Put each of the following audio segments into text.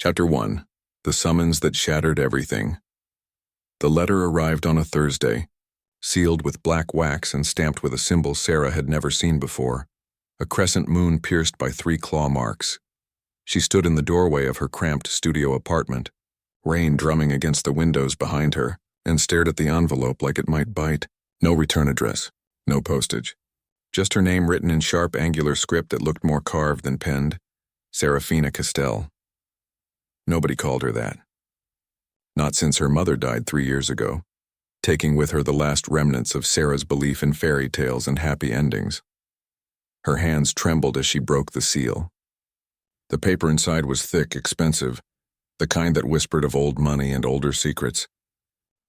Chapter 1. The Summons That Shattered Everything. The letter arrived on a Thursday, sealed with black wax and stamped with a symbol Sera had never seen before, a crescent moon pierced by 3 claw marks. She stood in the doorway of her cramped studio apartment, rain drumming against the windows behind her, and stared at the envelope like it might bite. No return address, no postage. Just her name written in sharp angular script that looked more carved than penned, Seraphina Castell. Nobody called her that. Not since her mother died 3 years ago, taking with her the last remnants of Sera's belief in fairy tales and happy endings. Her hands trembled as she broke the seal. The paper inside was thick, expensive, the kind that whispered of old money and older secrets.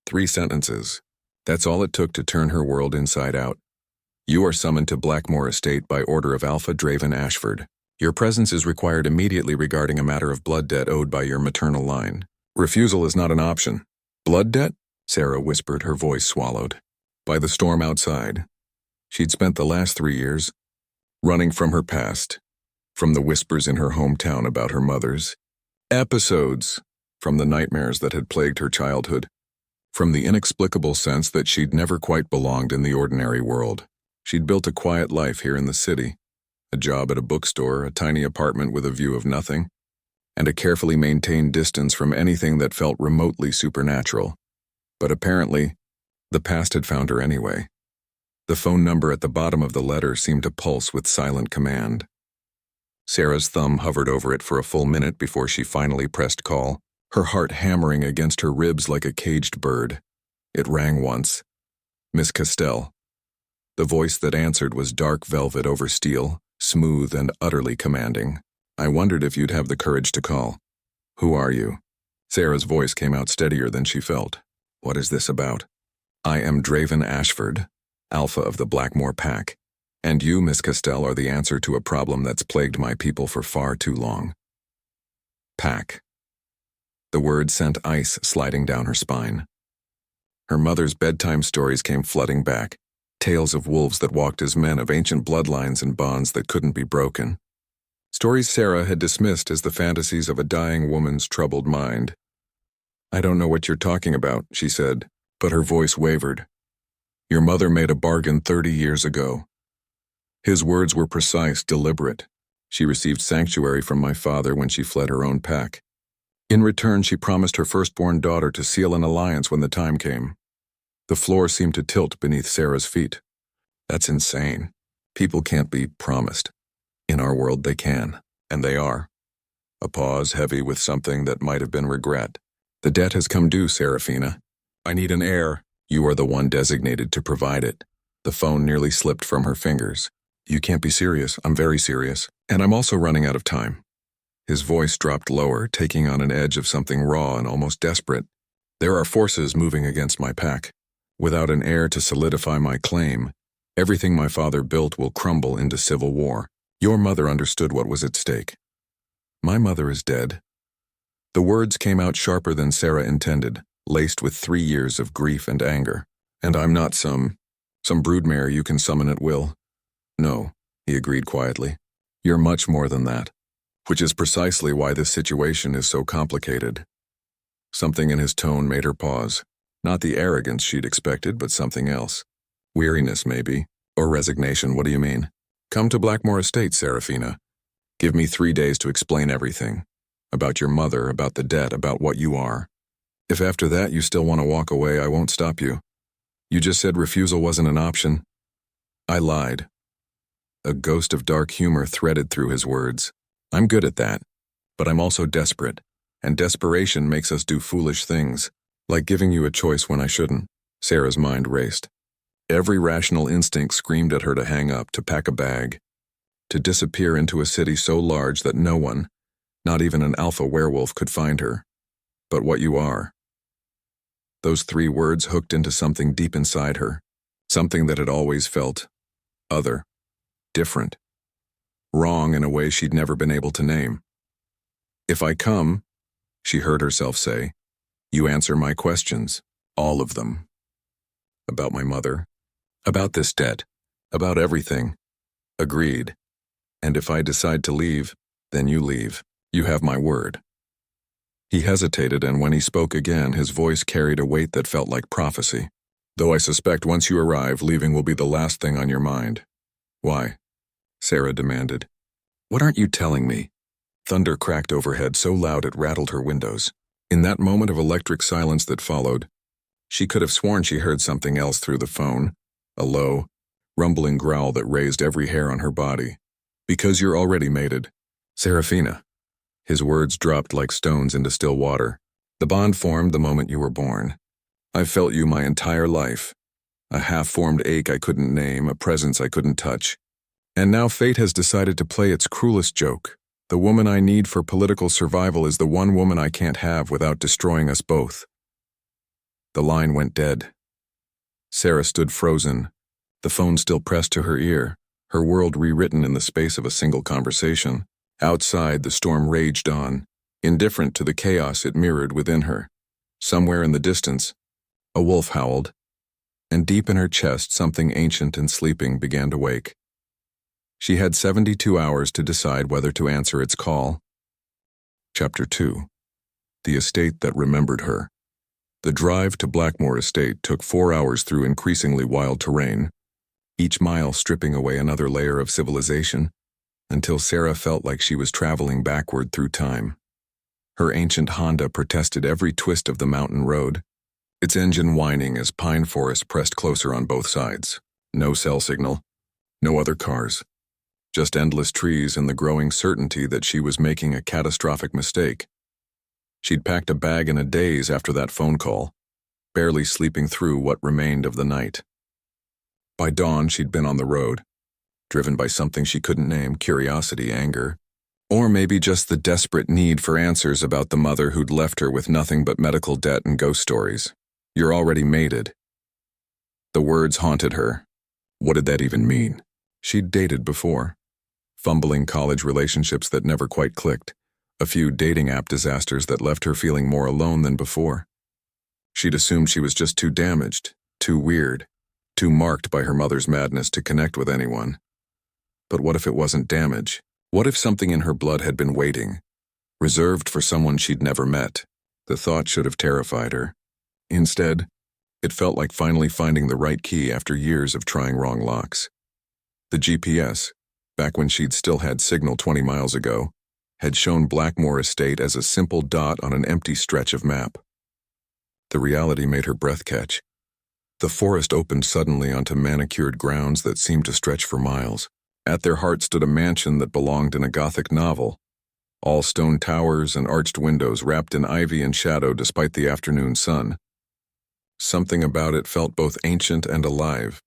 3 sentences. That's all it took to turn her world inside out. You are summoned to Blackmoor estate by order of Alpha Draven Ashford. Your presence is required immediately regarding a matter of blood debt owed by your maternal line. Refusal is not an option. Blood debt? Sera whispered, her voice swallowed. By the storm outside. She'd spent the last 3 years running from her past, from the whispers in her hometown about her mother's episodes, from the nightmares that had plagued her childhood, from the inexplicable sense that she'd never quite belonged in the ordinary world. She'd built a quiet life here in the city. A job at a bookstore, a tiny apartment with a view of nothing, and a carefully maintained distance from anything that felt remotely supernatural. But apparently, the past had found her anyway. The phone number at the bottom of the letter seemed to pulse with silent command. Sera's thumb hovered over it for a full minute before she finally pressed call, her heart hammering against her ribs like a caged bird. It rang once. Miss Castell. The voice that answered was dark velvet over steel, smooth and utterly commanding. I wondered if you'd have the courage to call. Who are you? Sera's voice came out steadier than she felt. What is this about? I am Draven Ashford, Alpha of the Blackmoor Pack, and you, Miss Castell, are the answer to a problem that's plagued my people for far too long. Pack. The word sent ice sliding down her spine. Her mother's bedtime stories came flooding back. Tales of wolves that walked as men, of ancient bloodlines and bonds that couldn't be broken. Stories Sera had dismissed as the fantasies of a dying woman's troubled mind. I don't know what you're talking about, she said, but her voice wavered. Your mother made a bargain 30 years ago. His words were precise, deliberate. She received sanctuary from my father when she fled her own pack. In return, she promised her firstborn daughter to seal an alliance when the time came. The floor seemed to tilt beneath Sera's feet. That's insane. People can't be promised. In our world they can, and they are. A pause heavy with something that might have been regret. The debt has come due, Seraphina. I need an heir. You are the one designated to provide it. The phone nearly slipped from her fingers. You can't be serious. I'm very serious. And I'm also running out of time. His voice dropped lower, taking on an edge of something raw and almost desperate. There are forces moving against my pack. Without an heir to solidify my claim, everything my father built will crumble into civil war. Your mother understood what was at stake. My mother is dead. The words came out sharper than Sera intended, laced with 3 years of grief and anger. And I'm not some broodmare you can summon at will. No, he agreed quietly. You're much more than that, which is precisely why this situation is so complicated. Something in his tone made her pause. Not the arrogance she'd expected, but something else. Weariness, maybe. Or resignation, what do you mean? Come to Blackmoor Estate, Seraphina. Give me 3 days to explain everything. About your mother, about the debt, about what you are. If after that you still want to walk away, I won't stop you. You just said refusal wasn't an option. I lied. A ghost of dark humor threaded through his words. I'm good at that. But I'm also desperate. And desperation makes us do foolish things. Like giving you a choice when I shouldn't. Sera's mind raced. Every rational instinct screamed at her to hang up, to pack a bag, to disappear into a city so large that no one, not even an alpha werewolf, could find her. But what you are. Those 3 words hooked into something deep inside her, something that had always felt other, different, wrong in a way she'd never been able to name. If I come, she heard herself say, you answer my questions, all of them. About my mother, about this debt, about everything. Agreed. And if I decide to leave, then you leave. You have my word. He hesitated, and when he spoke again, his voice carried a weight that felt like prophecy. Though I suspect once you arrive, leaving will be the last thing on your mind. Why? Sera demanded. What aren't you telling me? Thunder cracked overhead so loud it rattled her windows. In that moment of electric silence that followed, she could have sworn she heard something else through the phone, a low, rumbling growl that raised every hair on her body. Because you're already mated. Seraphina. His words dropped like stones into still water. The bond formed the moment you were born. I've felt you my entire life. A half-formed ache I couldn't name, a presence I couldn't touch. And now fate has decided to play its cruelest joke. The woman I need for political survival is the one woman I can't have without destroying us both. The line went dead. Sera stood frozen, the phone still pressed to her ear, her world rewritten in the space of a single conversation. Outside, the storm raged on, indifferent to the chaos it mirrored within her. Somewhere in the distance, a wolf howled, and deep in her chest something ancient and sleeping began to wake. She had 72 hours to decide whether to answer its call. Chapter 2. The Estate That Remembered Her. The drive to Blackmoor Estate took 4 hours through increasingly wild terrain, each mile stripping away another layer of civilization, until Sera felt like she was traveling backward through time. Her ancient Honda protested every twist of the mountain road, its engine whining as pine forest pressed closer on both sides. No cell signal, no other cars. Just endless trees and the growing certainty that she was making a catastrophic mistake. She'd packed a bag in a daze after that phone call, barely sleeping through what remained of the night. By dawn, she'd been on the road, driven by something she couldn't name, curiosity, anger, or maybe just the desperate need for answers about the mother who'd left her with nothing but medical debt and ghost stories. You're already mated. The words haunted her. What did that even mean? She'd dated before. Fumbling college relationships that never quite clicked. A few dating app disasters that left her feeling more alone than before. She'd assumed she was just too damaged, too weird, too marked by her mother's madness to connect with anyone. But what if it wasn't damage? What if something in her blood had been waiting, reserved for someone she'd never met? The thought should have terrified her. Instead, it felt like finally finding the right key after years of trying wrong locks. The GPS, back when she'd still had signal 20 miles ago, had shown Blackmoor Estate as a simple dot on an empty stretch of map. The reality made her breath catch. The forest opened suddenly onto manicured grounds that seemed to stretch for miles. At their heart stood a mansion that belonged in a Gothic novel. All stone towers and arched windows wrapped in ivy and shadow despite the afternoon sun. Something about it felt both ancient and alive,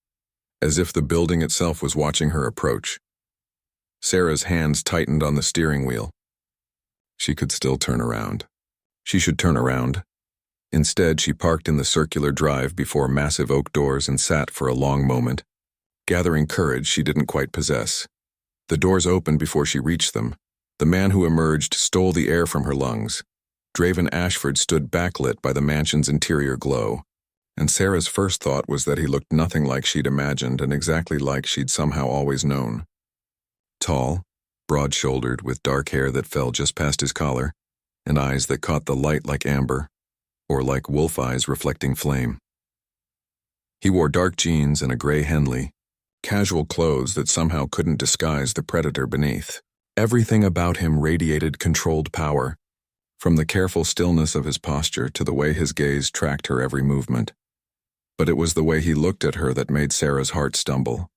as if the building itself was watching her approach. Sera's hands tightened on the steering wheel. She could still turn around. She should turn around. Instead, she parked in the circular drive before massive oak doors and sat for a long moment, gathering courage she didn't quite possess. The doors opened before she reached them. The man who emerged stole the air from her lungs. Draven Ashford stood backlit by the mansion's interior glow, and Sera's first thought was that he looked nothing like she'd imagined and exactly like she'd somehow always known. Tall, broad-shouldered, with dark hair that fell just past his collar, and eyes that caught the light like amber, or like wolf eyes reflecting flame. He wore dark jeans and a gray Henley, casual clothes that somehow couldn't disguise the predator beneath. Everything about him radiated controlled power, from the careful stillness of his posture to the way his gaze tracked her every movement. But it was the way he looked at her that made Sera's heart stumble.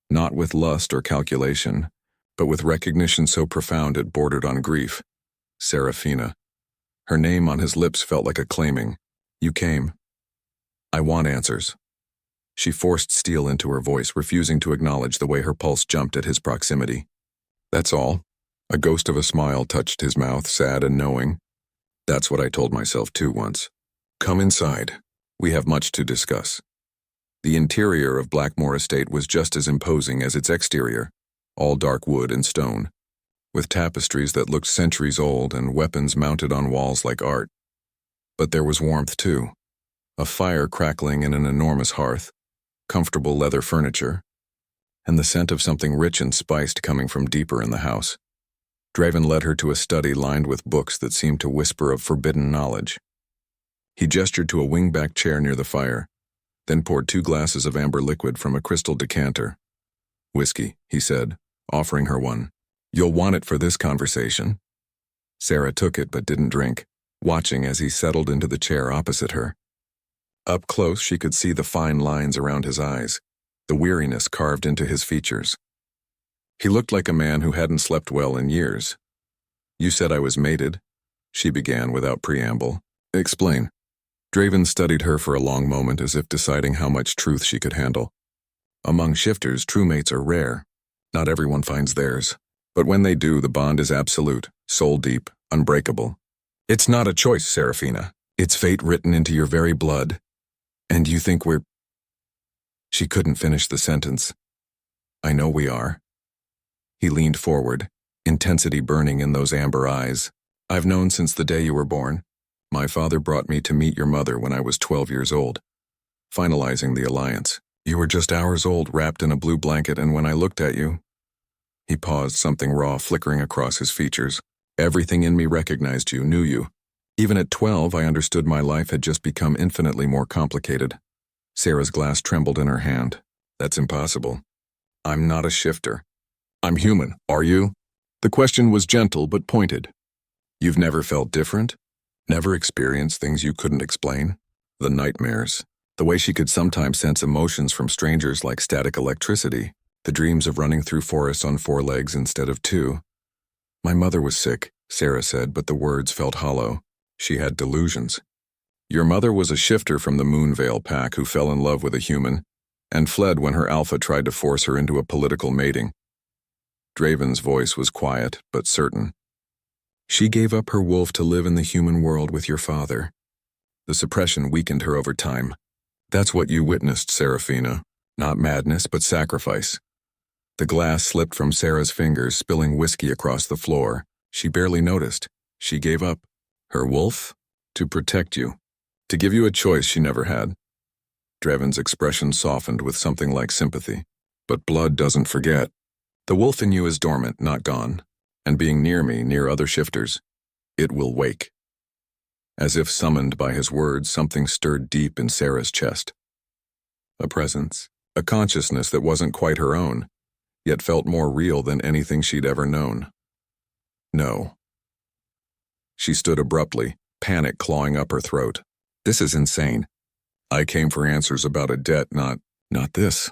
Not with lust or calculation, but with recognition so profound it bordered on grief. Seraphina. Her name on his lips felt like a claiming. You came. I want answers. She forced steel into her voice, refusing to acknowledge the way her pulse jumped at his proximity. That's all. A ghost of a smile touched his mouth, sad and knowing. That's what I told myself too once. Come inside. We have much to discuss. The interior of Blackmoor Estate was just as imposing as its exterior, all dark wood and stone, with tapestries that looked centuries old and weapons mounted on walls like art. But there was warmth too, a fire crackling in an enormous hearth, comfortable leather furniture, and the scent of something rich and spiced coming from deeper in the house. Draven led her to a study lined with books that seemed to whisper of forbidden knowledge. He gestured to a wing-back chair near the fire, then poured 2 glasses of amber liquid from a crystal decanter. "Whiskey," he said, offering her one. "You'll want it for this conversation." Sera took it but didn't drink, watching as he settled into the chair opposite her. Up close, she could see the fine lines around his eyes, the weariness carved into his features. He looked like a man who hadn't slept well in years. "You said I was mated," she began without preamble. "Explain." Draven studied her for a long moment as if deciding how much truth she could handle. Among shifters, true mates are rare. Not everyone finds theirs. But when they do, the bond is absolute, soul-deep, unbreakable. It's not a choice, Seraphina. It's fate written into your very blood. And you think we're... She couldn't finish the sentence. "I know we are." He leaned forward, intensity burning in those amber eyes. "I've known since the day you were born. My father brought me to meet your mother when I was 12 years old, finalizing the alliance. You were just hours old, wrapped in a blue blanket, and when I looked at you..." He paused, something raw flickering across his features. "Everything in me recognized you, knew you. Even at 12, I understood my life had just become infinitely more complicated." Sera's glass trembled in her hand. "That's impossible. I'm not a shifter. I'm human, are you?" The question was gentle but pointed. "You've never felt different? Never experienced things you couldn't explain? The nightmares, the way she could sometimes sense emotions from strangers like static electricity, the dreams of running through forests on 4 legs instead of 2. My mother was sick," Sera said, but the words felt hollow. "She had delusions. Your mother was a shifter from the Moonvale pack who fell in love with a human and fled when her alpha tried to force her into a political mating." Draven's voice was quiet but certain. "She gave up her wolf to live in the human world with your father. The suppression weakened her over time. That's what you witnessed, Seraphina. Not madness, but sacrifice." The glass slipped from Sera's fingers, spilling whiskey across the floor. She barely noticed. She gave up her wolf to protect you, to give you a choice she never had. Draven's expression softened with something like sympathy. "But blood doesn't forget. The wolf in you is dormant, not gone. And being near me, near other shifters, it will wake." As if summoned by his words, something stirred deep in Sera's chest. A presence, a consciousness that wasn't quite her own, yet felt more real than anything she'd ever known. "No." She stood abruptly, panic clawing up her throat. "This is insane. I came for answers about a debt, not this."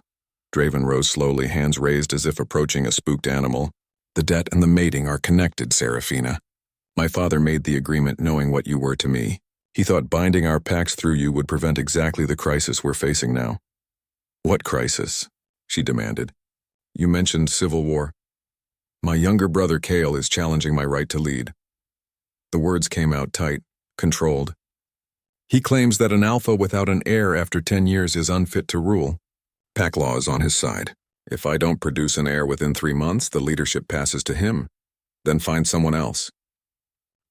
Draven rose slowly, hands raised as if approaching a spooked animal. "The debt and the mating are connected, Seraphina. My father made the agreement knowing what you were to me. He thought binding our pacts through you would prevent exactly the crisis we're facing now." "What crisis?" she demanded. "You mentioned civil war. My younger brother Kael is challenging my right to lead." The words came out tight, controlled. "He claims that an alpha without an heir after 10 years is unfit to rule. Pack law is on his side. If I don't produce an heir within 3 months, the leadership passes to him. Then find someone else."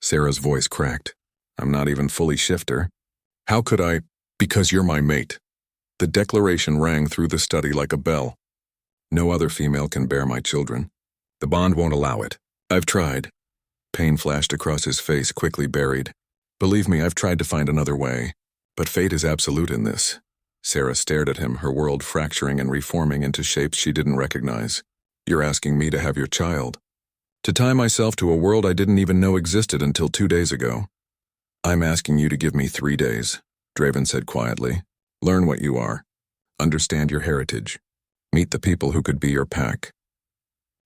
Sera's voice cracked. "I'm not even fully shifter. How could I? Because you're my mate." The declaration rang through the study like a bell. "No other female can bear my children. The bond won't allow it. I've tried." Pain flashed across his face, quickly buried. "Believe me, I've tried to find another way. But fate is absolute in this." Sera stared at him, her world fracturing and reforming into shapes she didn't recognize. "You're asking me to have your child. To tie myself to a world I didn't even know existed until 2 days ago." "I'm asking you to give me 3 days," Draven said quietly. "Learn what you are. Understand your heritage. Meet the people who could be your pack.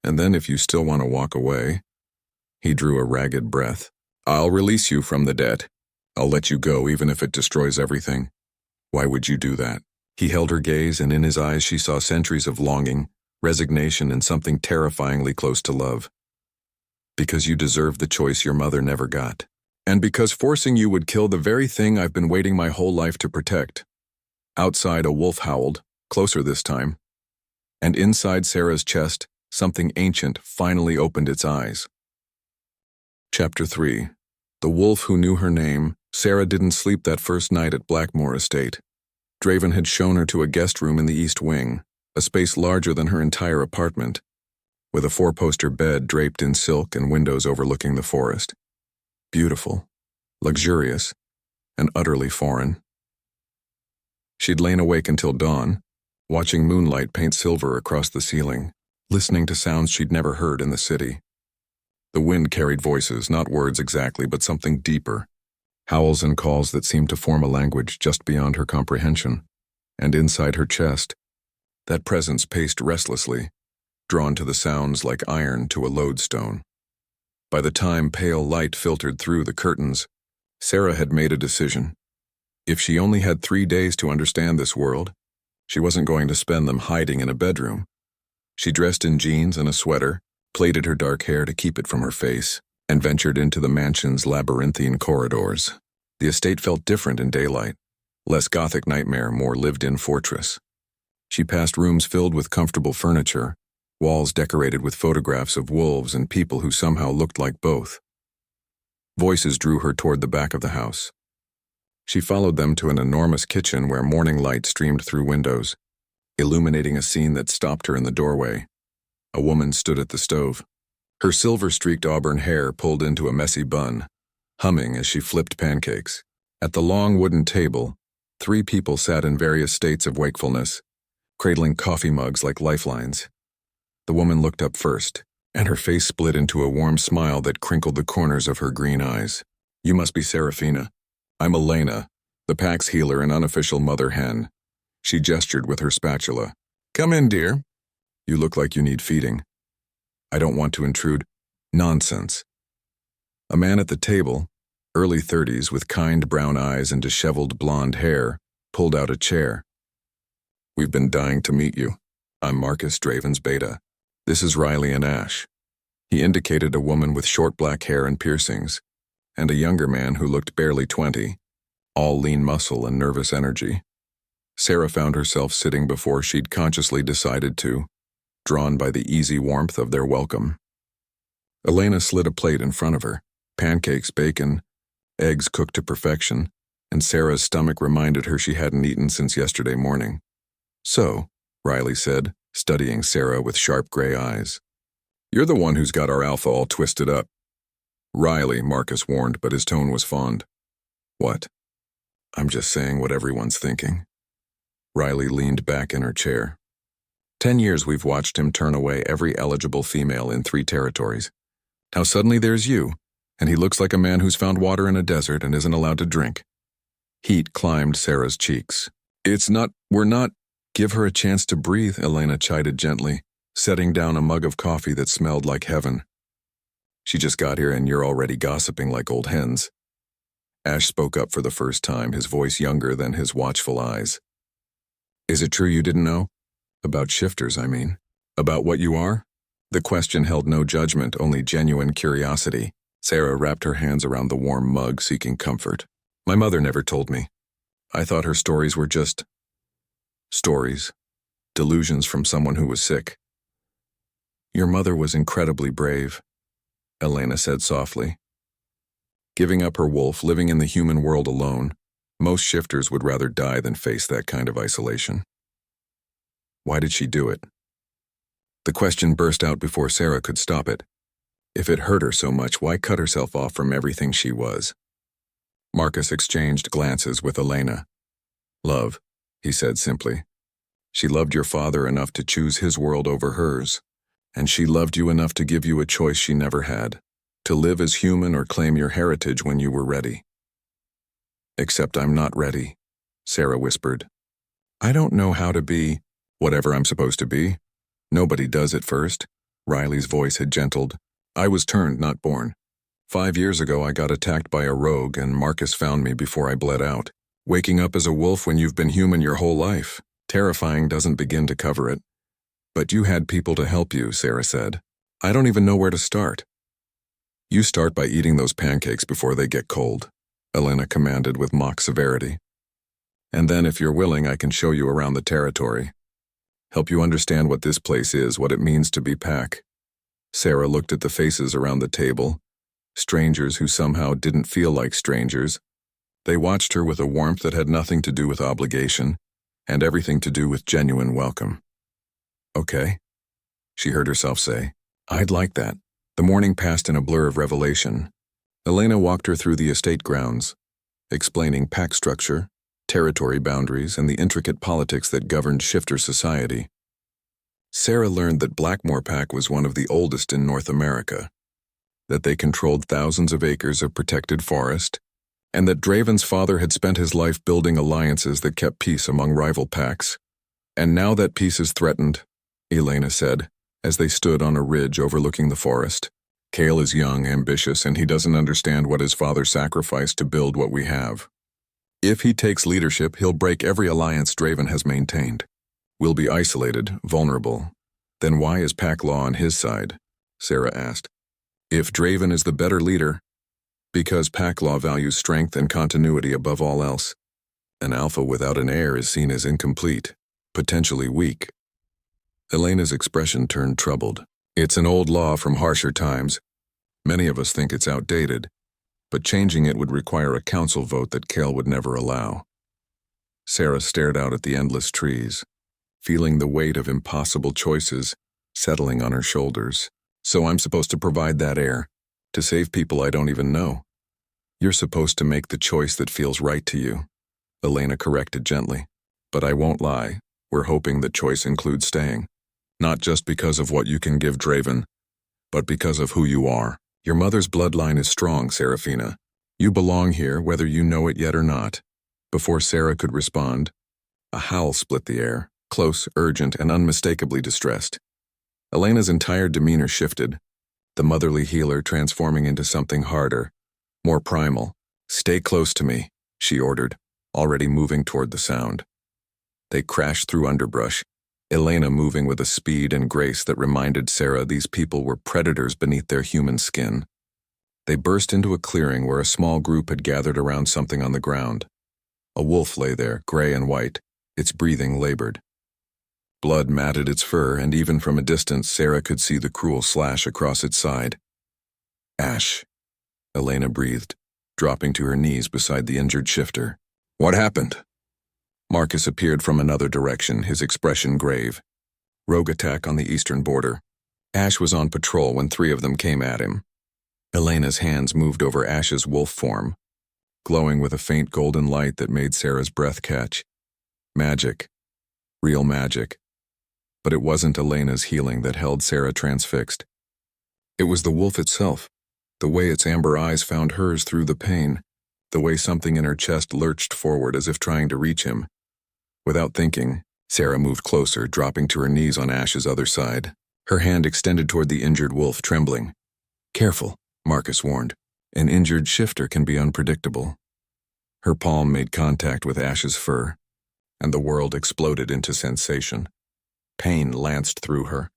And then if you still want to walk away..." He drew a ragged breath. "I'll release you from the debt. I'll let you go even if it destroys everything." "Why would you do that?" He held her gaze, and in his eyes she saw centuries of longing, resignation, and something terrifyingly close to love. "Because you deserve the choice your mother never got. And because forcing you would kill the very thing I've been waiting my whole life to protect." Outside, a wolf howled, closer this time. And inside Sera's chest, something ancient finally opened its eyes. Chapter 3. The wolf who knew her name. Sera didn't sleep that first night at Blackmoor estate. Draven had shown her to a guest room in the east wing, a space larger than her entire apartment. with a four-poster bed draped in silk and windows overlooking the forest. Beautiful, luxurious, and utterly foreign. She'd lain awake until dawn, watching moonlight paint silver across the ceiling, listening to sounds she'd never heard in the city. The wind carried voices, not words exactly, but something deeper, howls and calls that seemed to form a language just beyond her comprehension. And inside her chest, that presence paced restlessly, drawn to the sounds like iron to a lodestone. By the time pale light filtered through the curtains, Sera had made a decision. If she only had 3 days to understand this world, she wasn't going to spend them hiding in a bedroom. She dressed in jeans and a sweater, plaited her dark hair to keep it from her face, and ventured into the mansion's labyrinthine corridors. The estate felt different in daylight, less gothic nightmare, more lived-in fortress. She passed rooms filled with comfortable furniture, walls decorated with photographs of wolves and people who somehow looked like both. Voices drew her toward the back of the house. She followed them to an enormous kitchen where morning light streamed through windows, illuminating a scene that stopped her in the doorway. A woman stood at the stove, her silver-streaked auburn hair pulled into a messy bun, humming as she flipped pancakes. At the long wooden table, 3 people sat in various states of wakefulness, cradling coffee mugs like lifelines. The woman looked up first, and her face split into a warm smile that crinkled the corners of her green eyes. "You must be Seraphina. I'm Elena, the pack's healer and unofficial mother hen." She gestured with her spatula. "Come in, dear. You look like you need feeding." "I don't want to intrude." "Nonsense." A man at the table, early 30s with kind brown eyes and disheveled blonde hair, pulled out a chair. "We've been dying to meet you. I'm Marcus Draven's beta. This is Riley and Ash." He indicated a woman with short black hair and piercings, and a younger man who looked barely 20, all lean muscle and nervous energy. Sera found herself sitting before she'd consciously decided to, drawn by the easy warmth of their welcome. Elena slid a plate in front of her, pancakes, bacon, eggs cooked to perfection, and Sera's stomach reminded her she hadn't eaten since yesterday morning. "So," Riley said, studying Sera with sharp gray eyes, "you're the one who's got our Alpha all twisted up." "Riley," Marcus warned, but his tone was fond. "What?" "I'm just saying what everyone's thinking." Riley leaned back in her chair. 10 years we've watched him turn away every eligible female in 3 territories. Now suddenly there's you, and he looks like a man who's found water in a desert and isn't allowed to drink. Heat climbed Sera's cheeks. We're not. "Give her a chance to breathe," Elena chided gently, setting down a mug of coffee that smelled like heaven. "She just got here and you're already gossiping like old hens." Ash spoke up for the first time, his voice younger than his watchful eyes. "Is it true you didn't know? About shifters, I mean. About what you are?" The question held no judgment, only genuine curiosity. Sera wrapped her hands around the warm mug, seeking comfort. "My mother never told me. I thought her stories were just stories, delusions from someone who was sick." "Your mother was incredibly brave," Elena said softly. Giving up her wolf, living in the human world alone, most shifters would rather die than face that kind of isolation. Why did she do it? The question burst out before Sera could stop it. If it hurt her so much, why cut herself off from everything she was? Marcus exchanged glances with Elena. "Love," he said simply. "She loved your father enough to choose his world over hers, and she loved you enough to give you a choice she never had, to live as human or claim your heritage when you were ready." "Except I'm not ready," Sera whispered. "I don't know how to be whatever I'm supposed to be. Nobody does at first." Riley's voice had gentled. "I was turned, not born. 5 years ago I got attacked by a rogue and Marcus found me before I bled out. Waking up as a wolf when you've been human your whole life. Terrifying doesn't begin to cover it. But you had people to help you," Sera said. "I don't even know where to start." "You start by eating those pancakes before they get cold," Elena commanded with mock severity. "And then if you're willing I can show you around the territory. Help you understand what this place is, what it means to be pack." Sera looked at the faces around the table, strangers who somehow didn't feel like strangers. They watched her with a warmth that had nothing to do with obligation, and everything to do with genuine welcome. "Okay," she heard herself say. I'd like that. The morning passed in a blur of revelation. Elena walked her through the estate grounds, explaining pack structure, territory boundaries, and the intricate politics that governed shifter society. Sera learned that Blackmoor pack was one of the oldest in North America, that they controlled thousands of acres of protected forest, and that Draven's father had spent his life building alliances that kept peace among rival packs. And now that peace is threatened, Elena said, as they stood on a ridge overlooking the forest. Kael is young, ambitious, and he doesn't understand what his father sacrificed to build what we have. If he takes leadership, he'll break every alliance Draven has maintained. We'll be isolated, vulnerable. Then why is pack law on his side? Sera asked. If Draven is the better leader, because pack law values strength and continuity above all else. An alpha without an heir is seen as incomplete, potentially weak. Elena's expression turned troubled. It's an old law from harsher times. Many of us think it's outdated, but changing it would require a council vote that Kael would never allow. Sera stared out at the endless trees, feeling the weight of impossible choices settling on her shoulders. So I'm supposed to provide that heir, to save people I don't even know. You're supposed to make the choice that feels right to you, Elena corrected gently. But I won't lie, we're hoping that choice includes staying. Not just because of what you can give Draven, but because of who you are. Your mother's bloodline is strong, Seraphina. You belong here, whether you know it yet or not. Before Sera could respond, a howl split the air, close, urgent, and unmistakably distressed. Elena's entire demeanor shifted, the motherly healer transforming into something harder, more primal. Stay close to me, she ordered, already moving toward the sound. They crashed through underbrush, Elena moving with a speed and grace that reminded Sera these people were predators beneath their human skin. They burst into a clearing where a small group had gathered around something on the ground. A wolf lay there, gray and white, its breathing labored. Blood matted its fur, and even from a distance Sera could see the cruel slash across its side. Ash, Elena breathed, dropping to her knees beside the injured shifter. What happened? Marcus appeared from another direction, his expression grave. Rogue attack on the eastern border. Ash was on patrol when 3 of them came at him. Elena's hands moved over Ash's wolf form, glowing with a faint golden light that made Sera's breath catch. Magic. Real magic. But it wasn't Elena's healing that held Sera transfixed. It was the wolf itself, the way its amber eyes found hers through the pain, the way something in her chest lurched forward as if trying to reach him. Without thinking, Sera moved closer, dropping to her knees on Ash's other side, her hand extended toward the injured wolf, trembling. Careful, Marcus warned. An injured shifter can be unpredictable. Her palm made contact with Ash's fur, and the world exploded into sensation. Pain lanced through her.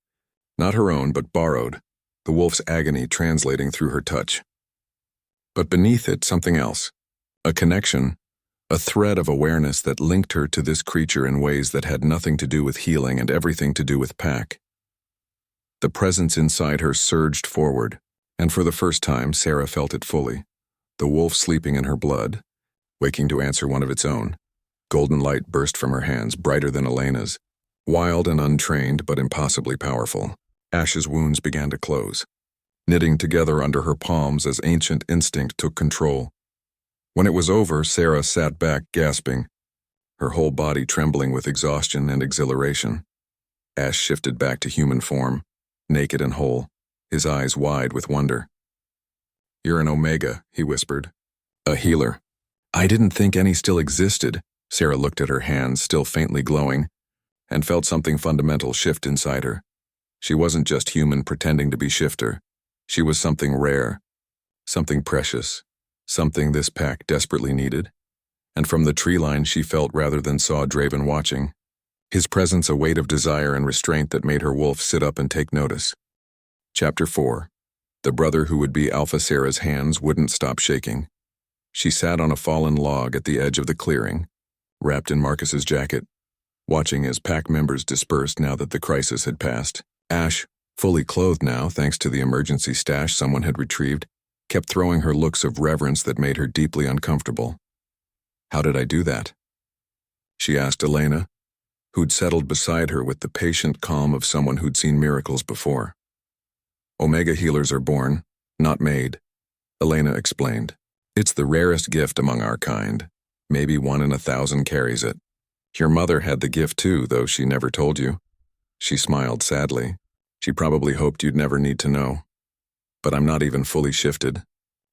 Not her own, but borrowed, the wolf's agony translating through her touch. But beneath it, something else. A connection, a thread of awareness that linked her to this creature in ways that had nothing to do with healing and everything to do with pack. The presence inside her surged forward, and for the first time Sera felt it fully. The wolf sleeping in her blood, waking to answer one of its own. Golden light burst from her hands, brighter than Elena's. Wild and untrained, but impossibly powerful. Ash's wounds began to close, knitting together under her palms as ancient instinct took control. When it was over, Sera sat back, gasping, her whole body trembling with exhaustion and exhilaration. Ash shifted back to human form, naked and whole, his eyes wide with wonder. You're an Omega, he whispered. A healer. I didn't think any still existed. Sera looked at her hands, still faintly glowing, and felt something fundamental shift inside her. She wasn't just human pretending to be shifter. She was something rare, something precious, something this pack desperately needed. And from the tree line she felt rather than saw Draven watching. His presence a weight of desire and restraint that made her wolf sit up and take notice. Chapter 4. The brother who would be Alpha Sera's hands wouldn't stop shaking. She sat on a fallen log at the edge of the clearing, wrapped in Marcus's jacket, watching as pack members dispersed now that the crisis had passed. Ash, fully clothed now thanks to the emergency stash someone had retrieved, kept throwing her looks of reverence that made her deeply uncomfortable. How did I do that? She asked Elena, who'd settled beside her with the patient calm of someone who'd seen miracles before. Omega healers are born, not made, Elena explained. It's the rarest gift among our kind. Maybe 1 in 1,000 carries it. Your mother had the gift too, though she never told you. She smiled sadly. She probably hoped you'd never need to know. But I'm not even fully shifted.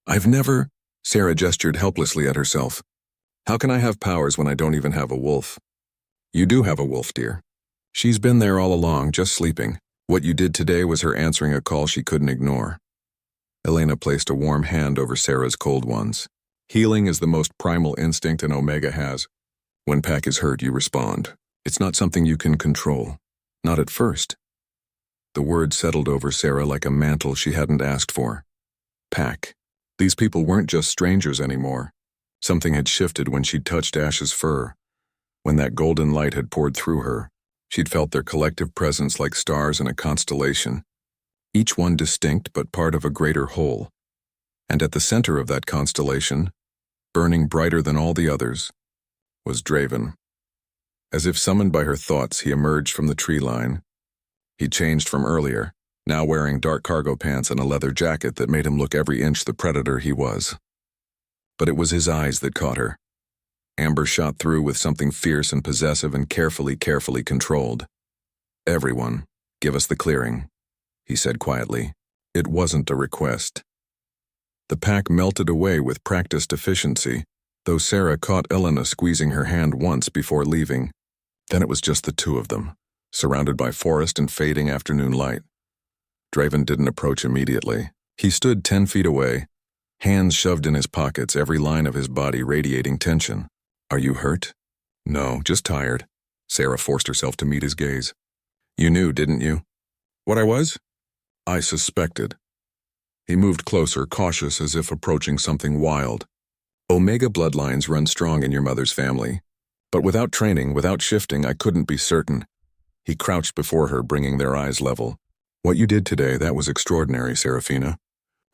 I've never... Sera gestured helplessly at herself. How can I have powers when I don't even have a wolf? You do have a wolf, dear. She's been there all along, just sleeping. What you did today was her answering a call she couldn't ignore. Elena placed a warm hand over Sera's cold ones. Healing is the most primal instinct an Omega has. When Pack is hurt, you respond. It's not something you can control. Not at first. The word settled over Sera like a mantle she hadn't asked for. Pack. These people weren't just strangers anymore. Something had shifted when she'd touched Ash's fur. When that golden light had poured through her, she'd felt their collective presence like stars in a constellation, each one distinct but part of a greater whole. And at the center of that constellation, burning brighter than all the others, was Draven. As if summoned by her thoughts, he emerged from the tree line. He changed from earlier, now wearing dark cargo pants and a leather jacket that made him look every inch the predator he was. But it was his eyes that caught her. Amber shot through with something fierce and possessive and carefully controlled. Everyone, give us the clearing, he said quietly. It wasn't a request. The pack melted away with practiced efficiency, though Sera caught Elena squeezing her hand once before leaving. Then it was just the two of them, surrounded by forest and fading afternoon light. Draven didn't approach immediately. He stood 10 feet away, hands shoved in his pockets, every line of his body radiating tension. Are you hurt? No, just tired. Sera forced herself to meet his gaze. You knew, didn't you? What I was? I suspected. He moved closer, cautious as if approaching something wild. Omega bloodlines run strong in your mother's family. But without training, without shifting, I couldn't be certain. He crouched before her, bringing their eyes level. What you did today, that was extraordinary, Seraphina.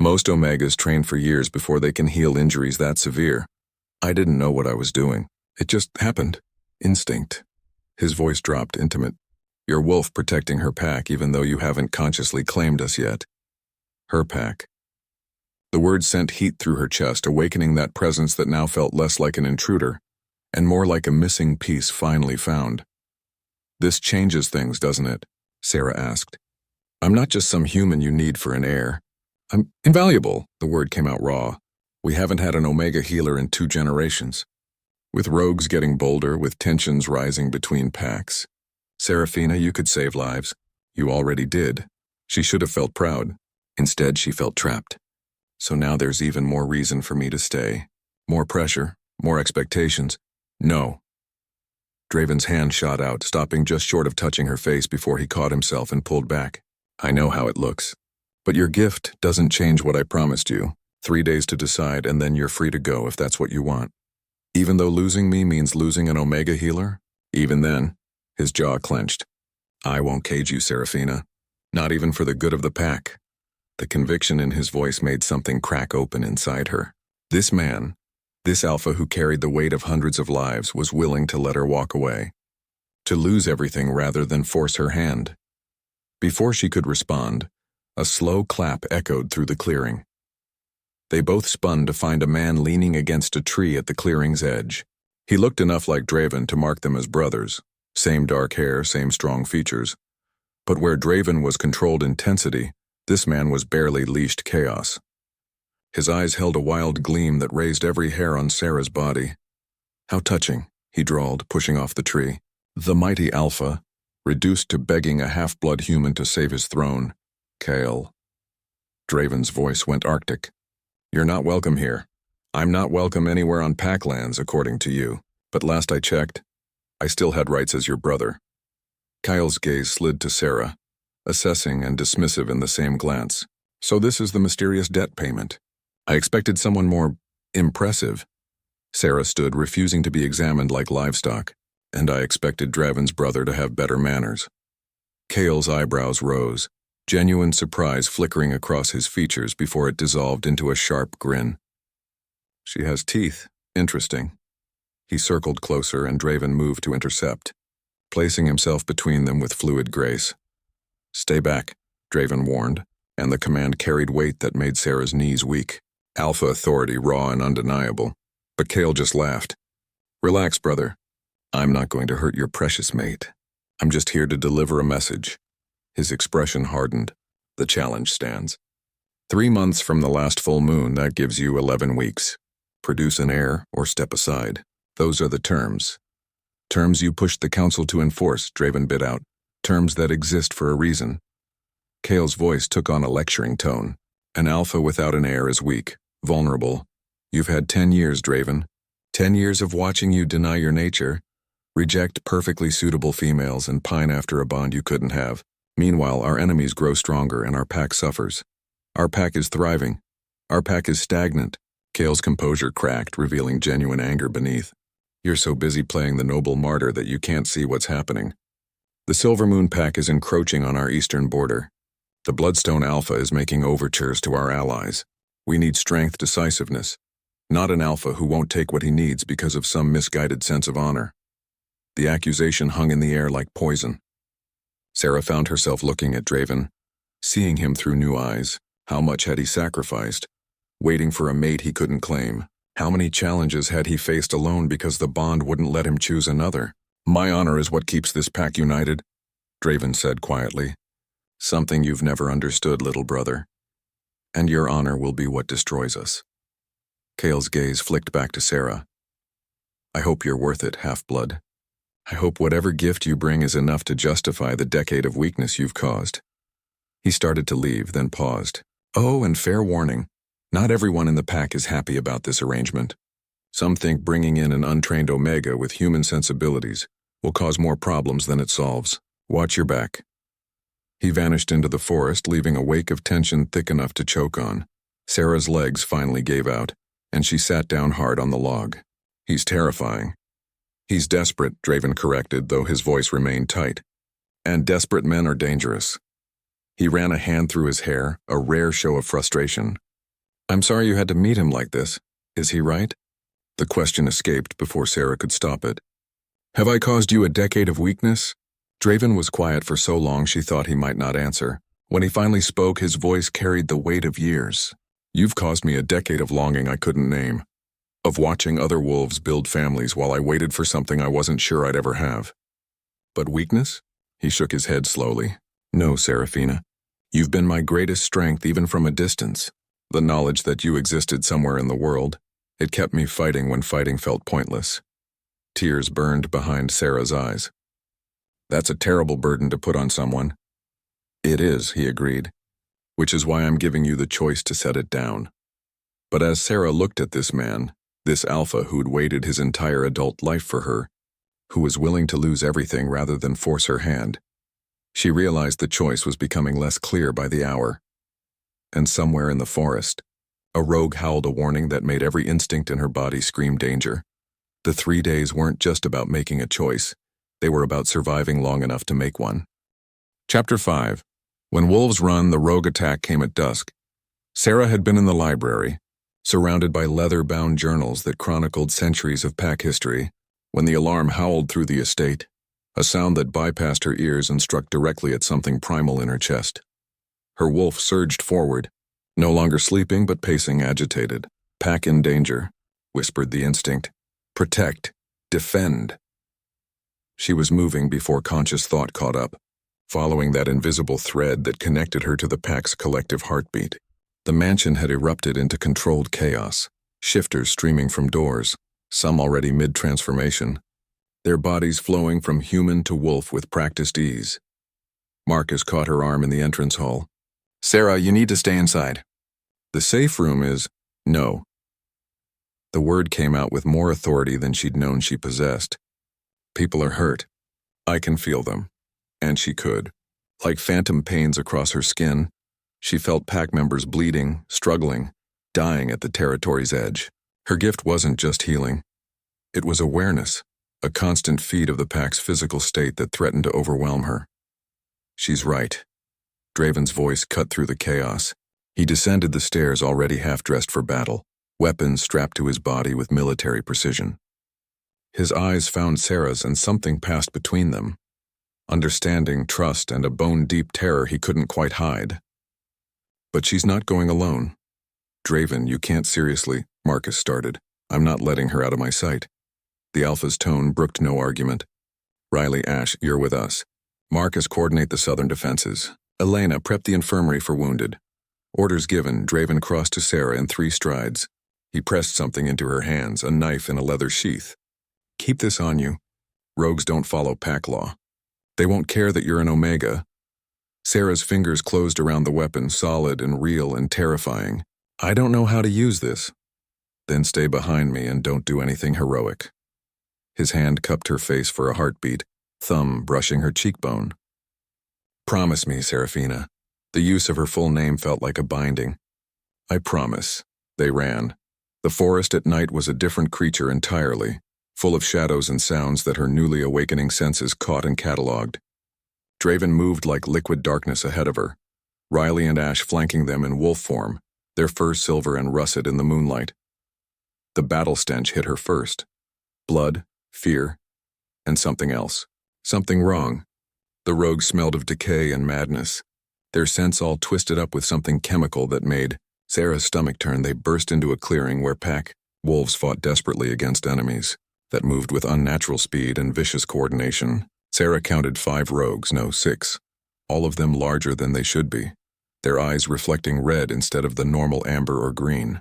Most Omegas train for years before they can heal injuries that severe. I didn't know what I was doing. It just happened. Instinct. His voice dropped, intimate. Your wolf protecting her pack even though you haven't consciously claimed us yet. Her pack. The word sent heat through her chest, awakening that presence that now felt less like an intruder, and more like a missing piece finally found. This changes things, doesn't it? Sera asked. I'm not just some human you need for an heir. I'm invaluable, the word came out raw. We haven't had an Omega healer in 2 generations. With rogues getting bolder, with tensions rising between packs. Seraphina, you could save lives. You already did. She should have felt proud. Instead, she felt trapped. So now there's even more reason for me to stay. More pressure, more expectations. No. Draven's hand shot out, stopping just short of touching her face before he caught himself and pulled back. I know how it looks. But your gift doesn't change what I promised you. 3 days to decide, and then you're free to go if that's what you want. Even though losing me means losing an Omega healer, even then, his jaw clenched. I won't cage you, Seraphina. Not even for the good of the pack. The conviction in his voice made something crack open inside her. This man, this alpha who carried the weight of hundreds of lives, was willing to let her walk away. To lose everything rather than force her hand. Before she could respond, a slow clap echoed through the clearing. They both spun to find a man leaning against a tree at the clearing's edge. He looked enough like Draven to mark them as brothers. Same dark hair, same strong features. But where Draven was controlled intensity, this man was barely leashed chaos. His eyes held a wild gleam that raised every hair on Sera's body. How touching, he drawled, pushing off the tree. The mighty Alpha, reduced to begging a half-blood human to save his throne. Kael. Draven's voice went arctic. You're not welcome here. I'm not welcome anywhere on Packlands, according to you. But last I checked, I still had rights as your brother. Kael's gaze slid to Sera, assessing and dismissive in the same glance. So this is the mysterious debt payment. I expected someone more impressive. Sera stood, refusing to be examined like livestock, and I expected Draven's brother to have better manners. Kael's eyebrows rose, genuine surprise flickering across his features before it dissolved into a sharp grin. She has teeth. Interesting. He circled closer and Draven moved to intercept, placing himself between them with fluid grace. Stay back, Draven warned, and the command carried weight that made Sera's knees weak. Alpha authority raw and undeniable. But Kael just laughed. Relax, brother. I'm not going to hurt your precious mate. I'm just here to deliver a message. His expression hardened. The challenge stands. 3 months from the last full moon, that gives you 11 weeks. Produce an heir or step aside. Those are the terms. Terms you pushed the council to enforce, Draven bit out. Terms that exist for a reason. Kael's voice took on a lecturing tone. An alpha without an heir is weak, vulnerable. You've had 10 years, Draven. 10 years of watching you deny your nature, reject perfectly suitable females, and pine after a bond you couldn't have. Meanwhile, our enemies grow stronger and our pack suffers. Our pack is thriving. Our pack is stagnant. Kael's composure cracked, revealing genuine anger beneath. You're so busy playing the noble martyr that you can't see what's happening. The Silvermoon pack is encroaching on our eastern border. The Bloodstone Alpha is making overtures to our allies. We need strength, decisiveness. Not an alpha who won't take what he needs because of some misguided sense of honor. The accusation hung in the air like poison. Sera found herself looking at Draven, seeing him through new eyes. How much had he sacrificed? Waiting for a mate he couldn't claim. How many challenges had he faced alone because the bond wouldn't let him choose another? My honor is what keeps this pack united, Draven said quietly. Something you've never understood, little brother. And your honor will be what destroys us. Kael's gaze flicked back to Sera. I hope you're worth it, half-blood. I hope whatever gift you bring is enough to justify the decade of weakness you've caused. He started to leave, then paused. Oh, and fair warning. Not everyone in the pack is happy about this arrangement. Some think bringing in an untrained Omega with human sensibilities will cause more problems than it solves. Watch your back. He vanished into the forest, leaving a wake of tension thick enough to choke on. Sera's legs finally gave out, and she sat down hard on the log. He's terrifying. He's desperate, Draven corrected, though his voice remained tight. And desperate men are dangerous. He ran a hand through his hair, a rare show of frustration. I'm sorry you had to meet him like this. Is he right? The question escaped before Sera could stop it. Have I caused you a decade of weakness? Draven was quiet for so long she thought he might not answer. When he finally spoke, his voice carried the weight of years. You've caused me a decade of longing I couldn't name. Of watching other wolves build families while I waited for something I wasn't sure I'd ever have. But weakness? He shook his head slowly. No, Seraphina. You've been my greatest strength even from a distance. The knowledge that you existed somewhere in the world, it kept me fighting when fighting felt pointless. Tears burned behind Sera's eyes. That's a terrible burden to put on someone. It is, he agreed, which is why I'm giving you the choice to set it down. But as Sera looked at this man, this alpha who'd waited his entire adult life for her, who was willing to lose everything rather than force her hand, she realized the choice was becoming less clear by the hour. And somewhere in the forest, a rogue howled a warning that made every instinct in her body scream danger. The 3 days weren't just about making a choice. They were about surviving long enough to make one. Chapter 5. When wolves run, the rogue attack came at dusk. Sera had been in the library, surrounded by leather-bound journals that chronicled centuries of pack history, when the alarm howled through the estate, a sound that bypassed her ears and struck directly at something primal in her chest. Her wolf surged forward, no longer sleeping but pacing agitated. Pack in danger, whispered the instinct. Protect. Defend. She was moving before conscious thought caught up, following that invisible thread that connected her to the pack's collective heartbeat. The mansion had erupted into controlled chaos, shifters streaming from doors, some already mid-transformation, their bodies flowing from human to wolf with practiced ease. Marcus caught her arm in the entrance hall. Sera, you need to stay inside. The safe room is... No. The word came out with more authority than she'd known she possessed. People are hurt. I can feel them. And she could. Like phantom pains across her skin, she felt pack members bleeding, struggling, dying at the territory's edge. Her gift wasn't just healing. It was awareness, a constant feed of the pack's physical state that threatened to overwhelm her. She's right. Draven's voice cut through the chaos. He descended the stairs already half-dressed for battle, weapons strapped to his body with military precision. His eyes found Sera's and something passed between them. Understanding, trust, and a bone-deep terror he couldn't quite hide. But she's not going alone. Draven, you can't seriously, Marcus started. I'm not letting her out of my sight. The Alpha's tone brooked no argument. Riley, Ash, you're with us. Marcus, coordinate the southern defenses. Elena, prep the infirmary for wounded. Orders given, Draven crossed to Sera in 3 strides. He pressed something into her hands, a knife in a leather sheath. Keep this on you. Rogues don't follow pack law. They won't care that you're an Omega. Sera's fingers closed around the weapon, solid and real and terrifying. I don't know how to use this. Then stay behind me and don't do anything heroic. His hand cupped her face for a heartbeat, thumb brushing her cheekbone. Promise me, Seraphina. The use of her full name felt like a binding. I promise. They ran. The forest at night was a different creature entirely, full of shadows and sounds that her newly awakening senses caught and catalogued. Draven moved like liquid darkness ahead of her, Riley and Ash flanking them in wolf form, their fur silver and russet in the moonlight. The battle stench hit her first. Blood, fear, and something else. Something wrong. The rogues smelled of decay and madness. Their scents all twisted up with something chemical that made Sera's stomach turn. They burst into a clearing where pack wolves fought desperately against enemies that moved with unnatural speed and vicious coordination. Sera counted 5 rogues, no 6, all of them larger than they should be, their eyes reflecting red instead of the normal amber or green.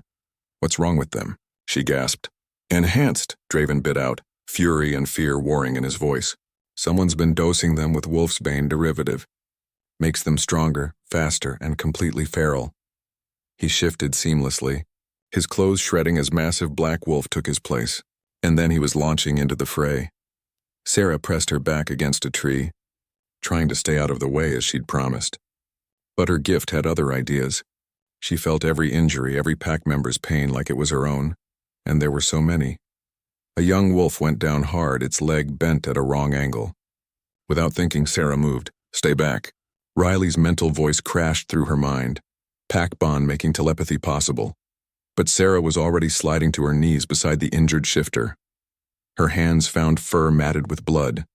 What's wrong with them? She gasped. Enhanced, Draven bit out, fury and fear warring in his voice. Someone's been dosing them with Wolfsbane derivative. Makes them stronger, faster, and completely feral. He shifted seamlessly, his clothes shredding as massive black wolf took his place, and then he was launching into the fray. Sera pressed her back against a tree, trying to stay out of the way as she'd promised. But her gift had other ideas. She felt every injury, every pack member's pain like it was her own, and there were so many. A young wolf went down hard, its leg bent at a wrong angle. Without thinking, Sera moved. Stay back. Riley's mental voice crashed through her mind, pack bond making telepathy possible. But Sera was already sliding to her knees beside the injured shifter. Her hands found fur matted with blood,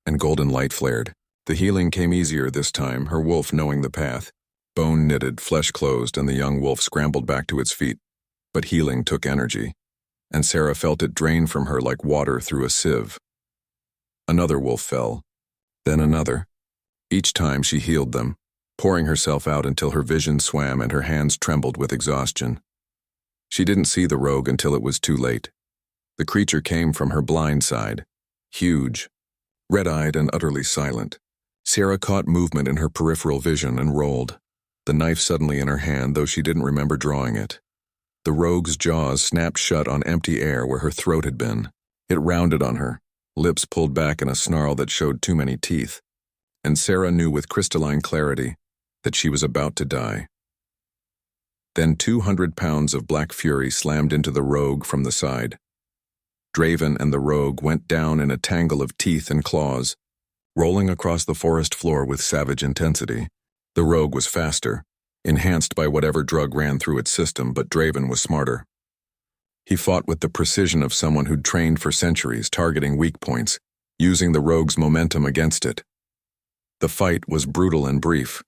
and golden light flared. The healing came easier this time, her wolf knowing the path. Bone knitted, flesh closed, and the young wolf scrambled back to its feet. But healing took energy, and Sera felt it drain from her like water through a sieve. Another wolf fell, then another. Each time she healed them, pouring herself out until her vision swam and her hands trembled with exhaustion. She didn't see the rogue until it was too late. The creature came from her blind side, huge, red-eyed and utterly silent. Sera caught movement in her peripheral vision and rolled, the knife suddenly in her hand, though she didn't remember drawing it. The rogue's jaws snapped shut on empty air where her throat had been. It rounded on her, lips pulled back in a snarl that showed too many teeth, and Sera knew with crystalline clarity that she was about to die. Then 200 pounds of black fury slammed into the rogue from the side. Draven and the rogue went down in a tangle of teeth and claws, rolling across the forest floor with savage intensity. The rogue was faster, enhanced by whatever drug ran through its system, but Draven was smarter. He fought with the precision of someone who'd trained for centuries, targeting weak points, using the rogue's momentum against it. The fight was brutal and brief.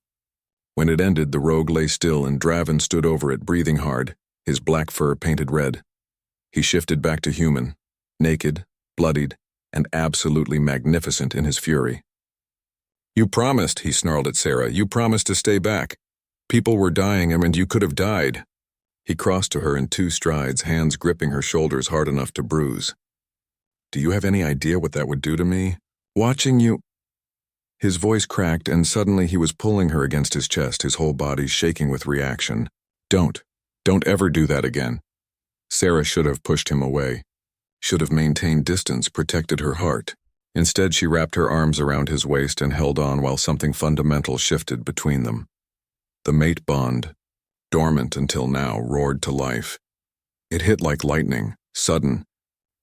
When it ended, the rogue lay still and Draven stood over it, breathing hard, his black fur painted red. He shifted back to human, naked, bloodied, and absolutely magnificent in his fury. You promised, he snarled at Sera. You promised to stay back. People were dying and you could have died. He crossed to her in 2 strides, hands gripping her shoulders hard enough to bruise. Do you have any idea what that would do to me? Watching you... His voice cracked and suddenly he was pulling her against his chest, his whole body shaking with reaction. Don't ever do that again. Sera should have pushed him away. Should have maintained distance, protected her heart. Instead, she wrapped her arms around his waist and held on while something fundamental shifted between them. The mate bond, dormant until now, roared to life. It hit like lightning, sudden,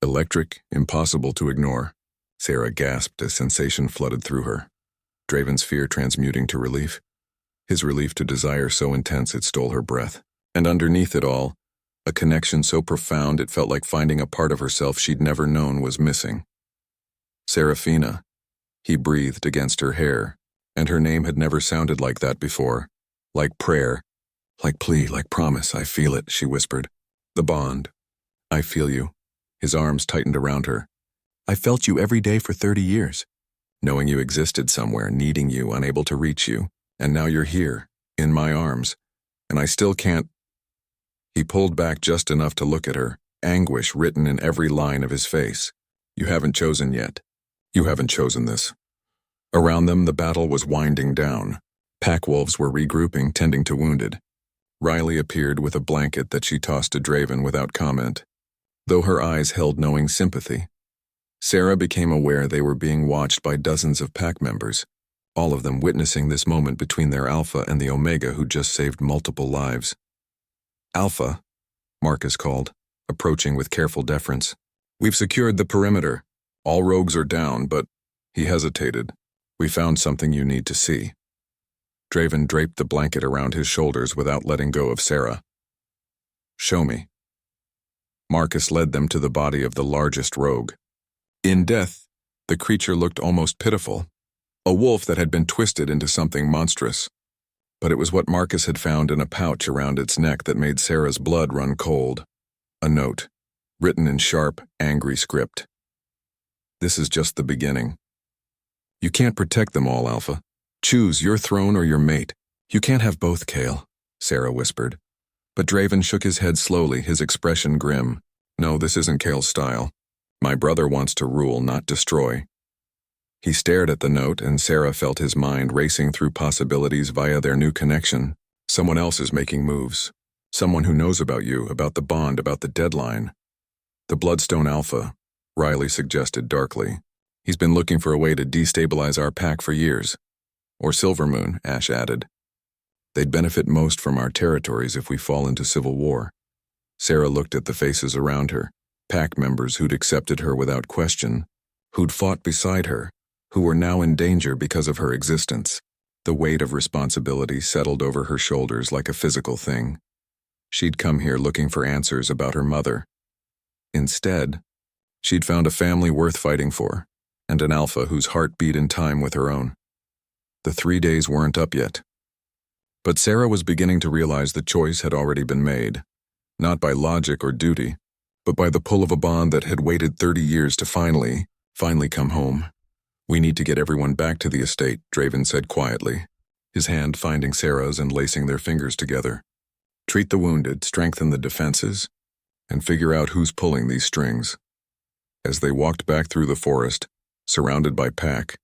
electric, impossible to ignore. Sera gasped as sensation flooded through her. Draven's fear transmuting to relief. His relief to desire so intense it stole her breath. And underneath it all, a connection so profound it felt like finding a part of herself she'd never known was missing. Seraphina, he breathed against her hair, and her name had never sounded like that before, like prayer, Like plea, like promise, I feel it, she whispered. The bond. I feel you. His arms tightened around her. I felt you every day for 30 years. Knowing you existed somewhere, needing you, unable to reach you. And now you're here, in my arms. And I still can't. He pulled back just enough to look at her, anguish written in every line of his face. You haven't chosen yet. You haven't chosen this. Around them, the battle was winding down. Pack wolves were regrouping, tending to wounded. Riley appeared with a blanket that she tossed to Draven without comment, though her eyes held knowing sympathy. Sera became aware they were being watched by dozens of pack members, all of them witnessing this moment between their Alpha and the Omega who just saved multiple lives. Alpha, Marcus called, approaching with careful deference. We've secured the perimeter. All rogues are down, but he hesitated. We found something you need to see. Draven draped the blanket around his shoulders without letting go of Sera. Show me. Marcus led them to the body of the largest rogue. In death, the creature looked almost pitiful, a wolf that had been twisted into something monstrous. But it was what Marcus had found in a pouch around its neck that made Sera's blood run cold. A note, written in sharp, angry script. This is just the beginning. You can't protect them all, Alpha. Choose your throne or your mate. You can't have both, Kael, Sera whispered. But Draven shook his head slowly, his expression grim. No, this isn't Kael's style. My brother wants to rule, not destroy. He stared at the note, and Sera felt his mind racing through possibilities via their new connection. Someone else is making moves. Someone who knows about you, about the bond, about the deadline. The Bloodstone Alpha, Riley suggested darkly. He's been looking for a way to destabilize our pack for years. Or Silvermoon, Ash added. They'd benefit most from our territories if we fall into civil war. Sera looked at the faces around her, pack members who'd accepted her without question, who'd fought beside her, who were now in danger because of her existence. The weight of responsibility settled over her shoulders like a physical thing. She'd come here looking for answers about her mother. Instead, she'd found a family worth fighting for, and an Alpha whose heart beat in time with her own. The 3 days weren't up yet. But Sera was beginning to realize the choice had already been made, not by logic or duty, but by the pull of a bond that had waited 30 years to finally come home. We need to get everyone back to the estate, Draven said quietly, his hand finding Sera's and lacing their fingers together. Treat the wounded, strengthen the defenses, and figure out who's pulling these strings. As they walked back through the forest, surrounded by pack,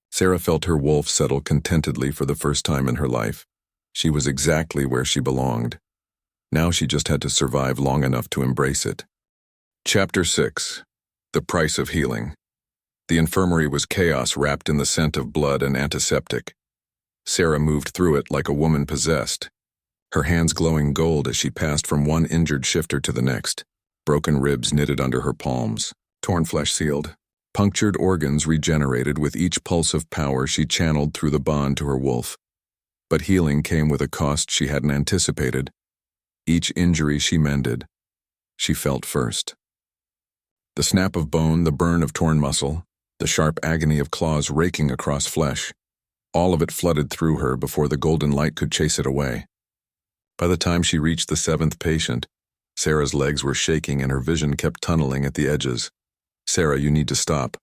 Sera felt her wolf settle contentedly for the first time in her life. She was exactly where she belonged. Now she just had to survive long enough to embrace it. Chapter 6. The Price of Healing. The infirmary was chaos wrapped in the scent of blood and antiseptic. Sera moved through it like a woman possessed, her hands glowing gold as she passed from one injured shifter to the next, broken ribs knitted under her palms, torn flesh sealed, punctured organs regenerated with each pulse of power she channeled through the bond to her wolf. But healing came with a cost she hadn't anticipated. Each injury she mended, she felt first. The snap of bone, the burn of torn muscle, the sharp agony of claws raking across flesh, all of it flooded through her before the golden light could chase it away. By the time she reached the 7th patient, Sera's legs were shaking and her vision kept tunneling at the edges. Sera, you need to stop.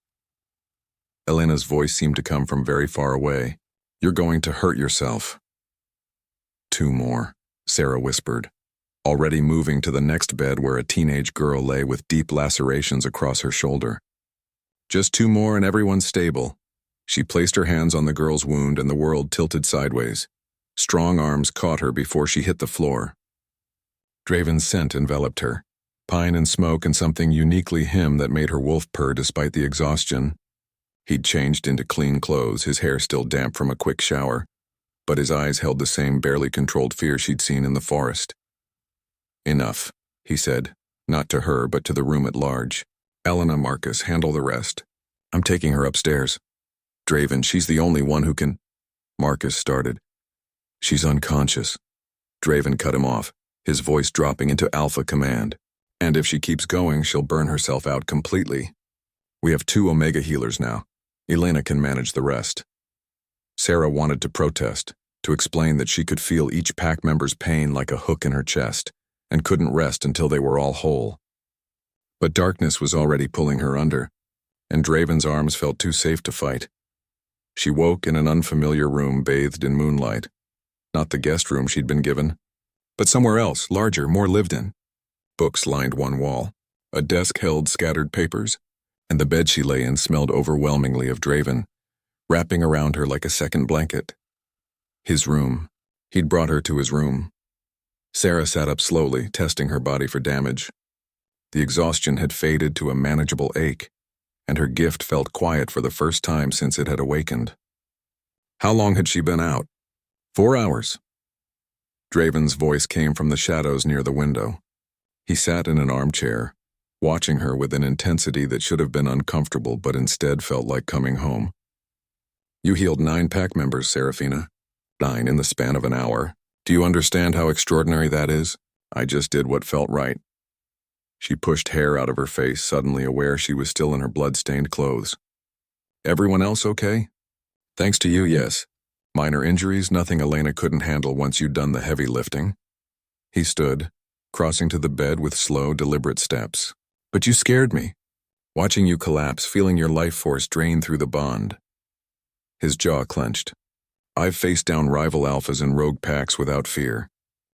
Elena's voice seemed to come from very far away. You're going to hurt yourself. 2 more, Sera whispered, already moving to the next bed where a teenage girl lay with deep lacerations across her shoulder. Just 2 more and everyone's stable. She placed her hands on the girl's wound and the world tilted sideways. Strong arms caught her before she hit the floor. Draven's scent enveloped her, pine and smoke and something uniquely him that made her wolf purr despite the exhaustion. He'd changed into clean clothes, his hair still damp from a quick shower, but his eyes held the same barely controlled fear she'd seen in the forest. Enough, he said, not to her but to the room at large. Elena, Marcus, handle the rest. I'm taking her upstairs. Draven, she's the only one who can... Marcus started. She's unconscious. Draven cut him off, his voice dropping into alpha command. And if she keeps going, she'll burn herself out completely. We have 2 Omega healers now. Elena can manage the rest. Sera wanted to protest, to explain that she could feel each pack member's pain like a hook in her chest, and couldn't rest until they were all whole. But darkness was already pulling her under, and Draven's arms felt too safe to fight. She woke in an unfamiliar room bathed in moonlight. Not the guest room she'd been given, but somewhere else, larger, more lived in. Books lined one wall, a desk held scattered papers, and the bed she lay in smelled overwhelmingly of Draven, wrapping around her like a second blanket. His room. He'd brought her to his room. Sera sat up slowly, testing her body for damage. The exhaustion had faded to a manageable ache, and her gift felt quiet for the first time since it had awakened. How long had she been out? 4 hours. Draven's voice came from the shadows near the window. He sat in an armchair, watching her with an intensity that should have been uncomfortable but instead felt like coming home. You healed 9 pack members, Seraphina. 9 in the span of an hour. Do you understand how extraordinary that is? I just did what felt right. She pushed hair out of her face, suddenly aware she was still in her blood-stained clothes. Everyone else okay? Thanks to you, yes. Minor injuries, nothing Elena couldn't handle once you'd done the heavy lifting. He stood, crossing to the bed with slow, deliberate steps. But you scared me. Watching you collapse, feeling your life force drain through the bond. His jaw clenched. I've faced down rival alphas and rogue packs without fear.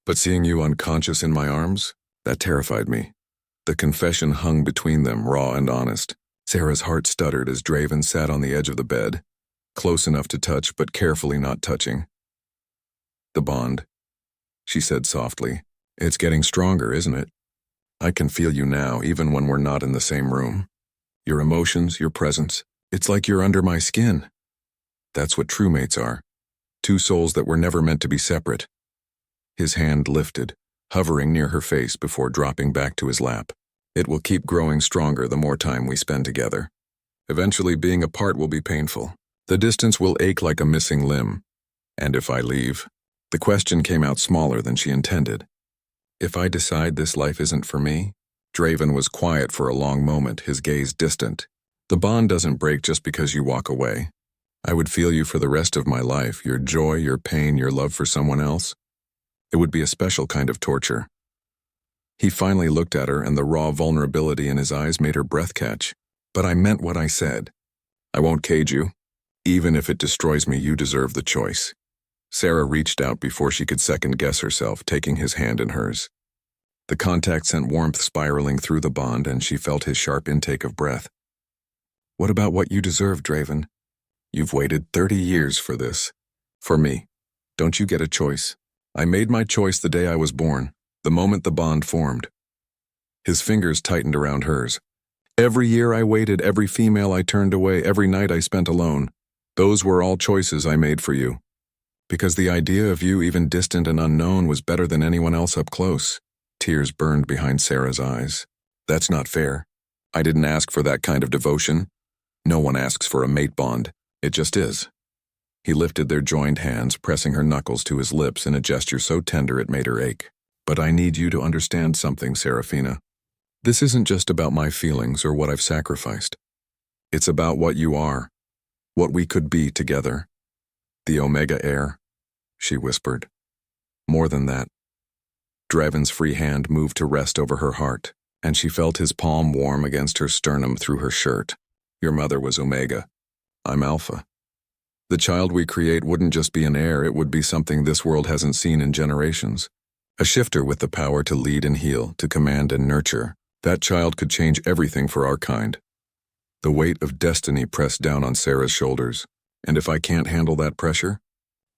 But seeing you unconscious in my arms, that terrified me. The confession hung between them, raw and honest. Sera's heart stuttered as Draven sat on the edge of the bed, close enough to touch but carefully not touching. The bond, she said softly. It's getting stronger, isn't it? I can feel you now, even when we're not in the same room. Your emotions, your presence, it's like you're under my skin. That's what true mates are. 2 souls that were never meant to be separate. His hand lifted, hovering near her face before dropping back to his lap. It will keep growing stronger the more time we spend together. Eventually, being apart will be painful. The distance will ache like a missing limb. And if I leave? The question came out smaller than she intended. If I decide this life isn't for me? Draven was quiet for a long moment, his gaze distant. The bond doesn't break just because you walk away. I would feel you for the rest of my life, your joy, your pain, your love for someone else. It would be a special kind of torture. He finally looked at her, and the raw vulnerability in his eyes made her breath catch. But I meant what I said. I won't cage you. Even if it destroys me, you deserve the choice. Sera reached out before she could second-guess herself, taking his hand in hers. The contact sent warmth spiraling through the bond, and she felt his sharp intake of breath. What about what you deserve, Draven? You've waited 30 years for this. For me. Don't you get a choice? I made my choice the day I was born, the moment the bond formed. His fingers tightened around hers. Every year I waited, every female I turned away, every night I spent alone. Those were all choices I made for you. Because the idea of you, even distant and unknown, was better than anyone else up close. Tears burned behind Sera's eyes. That's not fair. I didn't ask for that kind of devotion. No one asks for a mate bond. It just is. He lifted their joined hands, pressing her knuckles to his lips in a gesture so tender it made her ache. But I need you to understand something, Seraphina. This isn't just about my feelings or what I've sacrificed. It's about what you are, what we could be together. The Omega Heir, she whispered. More than that. Draven's free hand moved to rest over her heart, and she felt his palm warm against her sternum through her shirt. Your mother was Omega. I'm Alpha. The child we create wouldn't just be an heir, it would be something this world hasn't seen in generations. A shifter with the power to lead and heal, to command and nurture. That child could change everything for our kind. The weight of destiny pressed down on Sera's shoulders. And if I can't handle that pressure?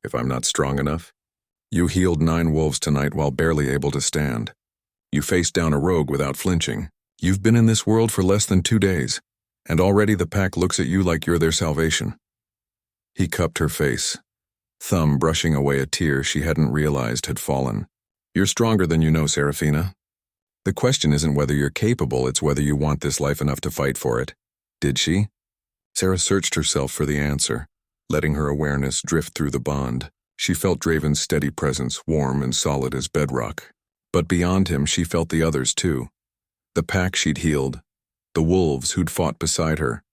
If I'm not strong enough? You healed 9 wolves tonight while barely able to stand. You faced down a rogue without flinching. You've been in this world for less than 2 days. And already the pack looks at you like you're their salvation. He cupped her face, thumb brushing away a tear she hadn't realized had fallen. You're stronger than you know, Seraphina. The question isn't whether you're capable, it's whether you want this life enough to fight for it. Did she? Sera searched herself for the answer, letting her awareness drift through the bond. She felt Draven's steady presence, warm and solid as bedrock. But beyond him, she felt the others too. The pack she'd healed. The wolves who'd fought beside her,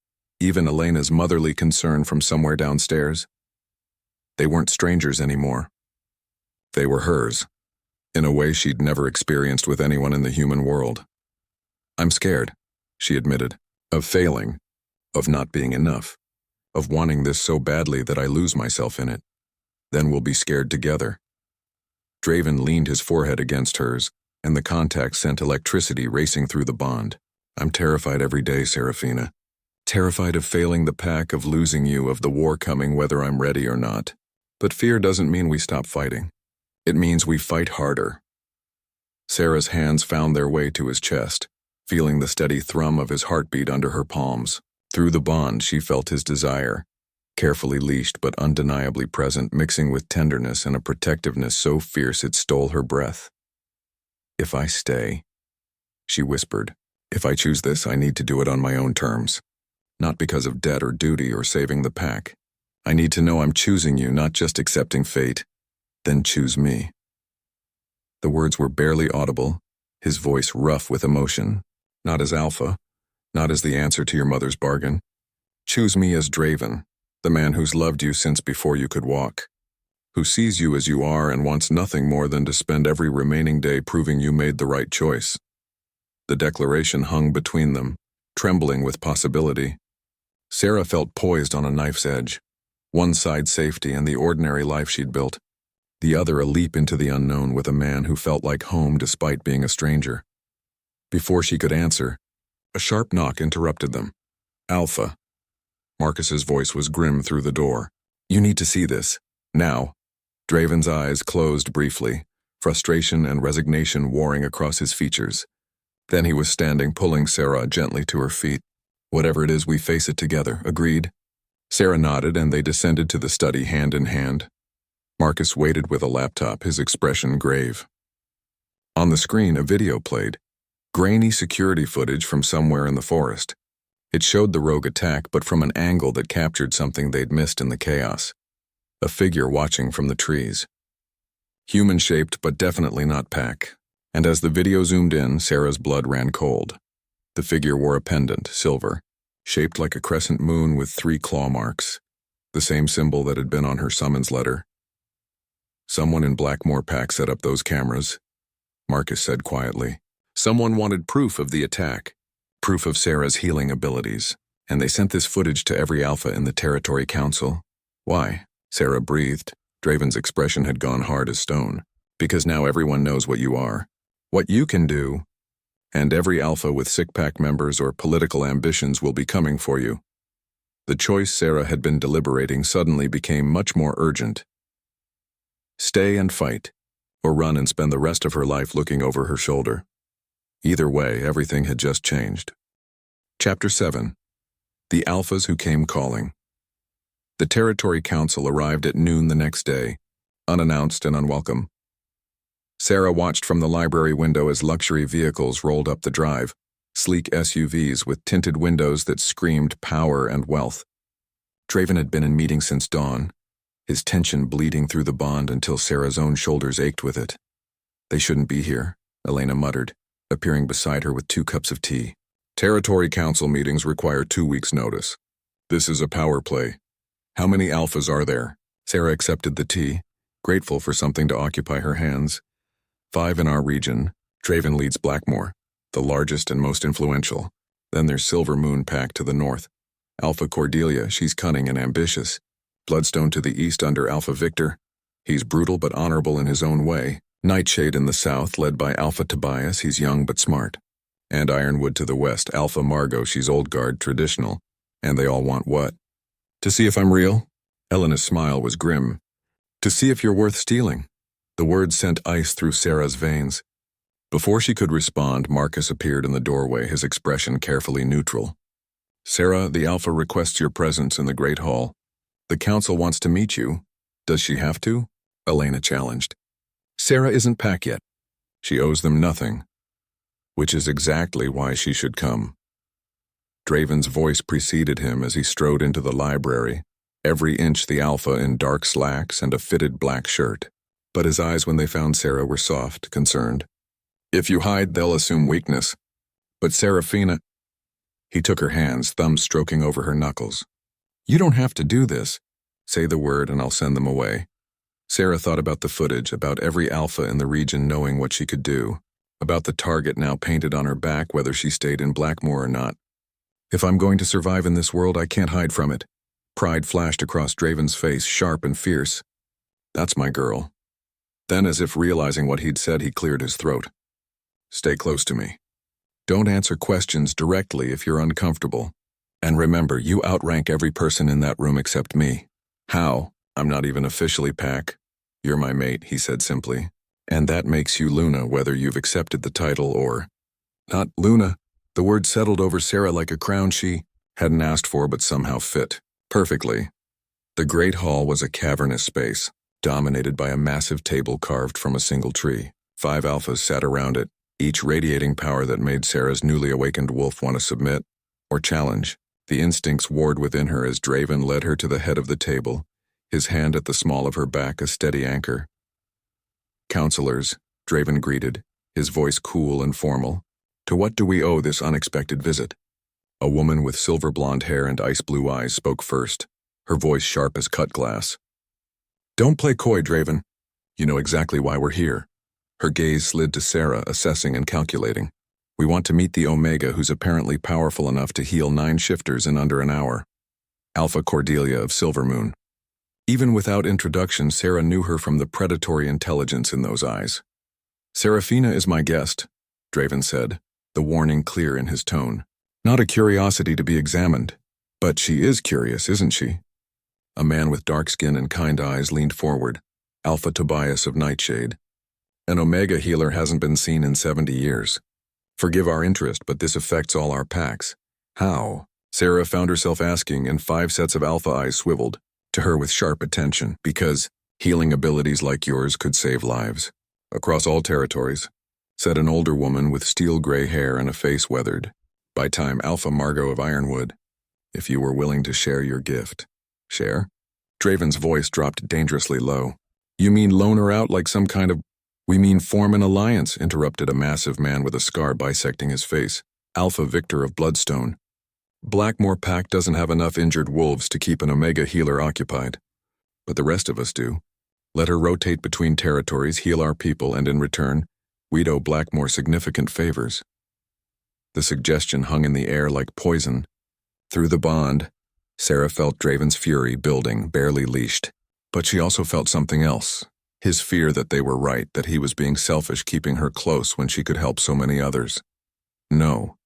even Elena's motherly concern from somewhere downstairs. They weren't strangers anymore. They were hers, in a way she'd never experienced with anyone in the human world. "I'm scared," she admitted, "of failing, of not being enough, of wanting this so badly that I lose myself in it. Then we'll be scared together." Draven leaned his forehead against hers, and the contact sent electricity racing through the bond. "I'm terrified every day, Seraphina. Terrified of failing the pack, of losing you, of the war coming whether I'm ready or not. But fear doesn't mean we stop fighting. It means we fight harder." Sera's hands found their way to his chest, feeling the steady thrum of his heartbeat under her palms. Through the bond, she felt his desire, carefully leashed but undeniably present, mixing with tenderness and a protectiveness so fierce it stole her breath. "If I stay," she whispered, "if I choose this, I need to do it on my own terms. Not because of debt or duty or saving the pack. I need to know I'm choosing you, not just accepting fate. Then choose me." The words were barely audible, his voice rough with emotion. "Not as Alpha, not as the answer to your mother's bargain. Choose me as Draven, the man who's loved you since before you could walk, who sees you as you are and wants nothing more than to spend every remaining day proving you made the right choice." The declaration hung between them, trembling with possibility. Sera felt poised on a knife's edge, one side safety and the ordinary life she'd built, the other a leap into the unknown with a man who felt like home despite being a stranger. Before she could answer, a sharp knock interrupted them. "Alpha." Marcus's voice was grim through the door. "You need to see this. Now." Draven's eyes closed briefly, frustration and resignation warring across his features. Then he was standing, pulling Sera gently to her feet. "Whatever it is, we face it together. Agreed?" Sera nodded, and they descended to the study hand in hand. Marcus waited with a laptop, his expression grave. On the screen, a video played. Grainy security footage from somewhere in the forest. It showed the rogue attack, but from an angle that captured something they'd missed in the chaos. A figure watching from the trees. Human-shaped, but definitely not pack. And as the video zoomed in, Sera's blood ran cold. The figure wore a pendant, silver, shaped like a crescent moon with 3 claw marks, the same symbol that had been on her summons letter. "Someone in Blackmoor pack set up those cameras," Marcus said quietly. "Someone wanted proof of the attack, proof of Sera's healing abilities, and they sent this footage to every Alpha in the Territory Council." "Why?" Sera breathed. Draven's expression had gone hard as stone. "Because now everyone knows what you are, what you can do, and every Alpha with sick pack members or political ambitions will be coming for you." The choice Sera had been deliberating suddenly became much more urgent. Stay and fight, or run and spend the rest of her life looking over her shoulder. Either way, everything had just changed. Chapter 7. The Alphas Who Came Calling. The Territory Council arrived at noon the next day, unannounced and unwelcome. Sera watched from the library window as luxury vehicles rolled up the drive, sleek SUVs with tinted windows that screamed power and wealth. Draven had been in meetings since dawn, his tension bleeding through the bond until Sera's own shoulders ached with it. "They shouldn't be here," Elena muttered, appearing beside her with 2 cups of tea. "Territory Council meetings require 2 weeks' notice. This is a power play. How many Alphas are there?" Sera accepted the tea, grateful for something to occupy her hands. 5 in our region. Draven leads Blackmoor, the largest and most influential. Then there's Silvermoon pack to the north. Alpha Cordelia, she's cunning and ambitious. Bloodstone to the east under Alpha Victor. He's brutal but honorable in his own way. Nightshade in the south, led by Alpha Tobias, he's young but smart. And Ironwood to the west, Alpha Margot, she's old guard, traditional. And they all want what? To see if I'm real? Elena's smile was grim. To see if you're worth stealing. The words sent ice through Sera's veins. Before she could respond, Marcus appeared in the doorway, his expression carefully neutral. "Sera, the Alpha requests your presence in the Great Hall. The Council wants to meet you. Does she have to?" Elena challenged. "Sera isn't pack yet. She owes them nothing. Which is exactly why she should come." Draven's voice preceded him as he strode into the library, every inch the Alpha in dark slacks and a fitted black shirt. But his eyes when they found Sera were soft, concerned. "If you hide, they'll assume weakness. But Seraphina—" He took her hands, thumbs stroking over her knuckles. "You don't have to do this. Say the word and I'll send them away. Sera thought about the footage, about every alpha in the region knowing what she could do, about the target now painted on her back whether she stayed in Blackmoor or not. If I'm going to survive in this world, I can't hide from it. Pride flashed across Draven's face, sharp and fierce. That's my girl. Then, as if realizing what he'd said, he cleared his throat. Stay close to me. Don't answer questions directly if you're uncomfortable. And remember, you outrank every person in that room except me. How? I'm not even officially Pack. You're my mate, he said simply. And that makes you Luna, whether you've accepted the title or... Not Luna. The word settled over Sera like a crown she hadn't asked for but somehow fit perfectly. The great hall was a cavernous space, dominated by a massive table carved from a single tree. 5 alphas sat around it, each radiating power that made Sera's newly awakened wolf want to submit or challenge. The instincts warred within her as Draven led her to the head of the table, his hand at the small of her back a steady anchor. Counselors, Draven greeted, his voice cool and formal. To what do we owe this unexpected visit? A woman with silver blonde hair and ice blue eyes spoke first, her voice sharp as cut glass. Don't play coy, Draven. You know exactly why we're here. Her gaze slid to Sera, assessing and calculating. We want to meet the Omega who's apparently powerful enough to heal 9 shifters in under an hour. Alpha Cordelia of Silvermoon. Even without introduction, Sera knew her from the predatory intelligence in those eyes. Seraphina is my guest, Draven said, the warning clear in his tone. Not a curiosity to be examined. But she is curious, isn't she? A man with dark skin and kind eyes leaned forward, Alpha Tobias of Nightshade. An Omega healer hasn't been seen in 70 years. Forgive our interest, but this affects all our packs. How? Sera found herself asking, and 5 sets of alpha eyes swiveled to her with sharp attention, because healing abilities like yours could save lives. Across all territories, said an older woman with steel-gray hair and a face weathered. By time, Alpha Margot of Ironwood, if you were willing to share your gift. Share? Draven's voice dropped dangerously low. You mean loan her out like some kind of... We mean form an alliance, interrupted a massive man with a scar bisecting his face. Alpha Victor of Bloodstone. Blackmoor Pack doesn't have enough injured wolves to keep an Omega healer occupied. But the rest of us do. Let her rotate between territories, heal our people, and in return, we'd owe Blackmoor significant favors. The suggestion hung in the air like poison. Through the bond, Sera felt Draven's fury building, barely leashed. But she also felt something else. His fear that they were right, that he was being selfish, keeping her close when she could help so many others. No.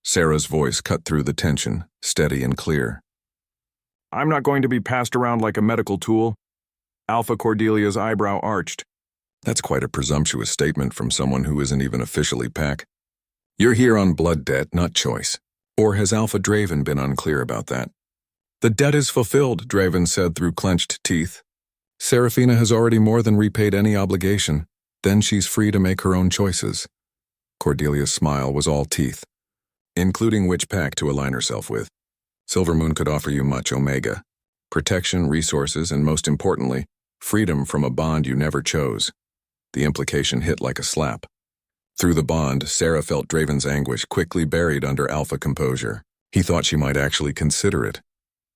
Sera's voice cut through the tension, steady and clear. I'm not going to be passed around like a medical tool. Alpha Cordelia's eyebrow arched. That's quite a presumptuous statement from someone who isn't even officially Pack. You're here on blood debt, not choice. Or has Alpha Draven been unclear about that? The debt is fulfilled, Draven said through clenched teeth. Seraphina has already more than repaid any obligation. Then she's free to make her own choices. Cordelia's smile was all teeth. Including which pack to align herself with. Silvermoon could offer you much, Omega. Protection, resources, and most importantly, freedom from a bond you never chose. The implication hit like a slap. Through the bond, Sera felt Draven's anguish quickly buried under alpha composure. He thought she might actually consider it.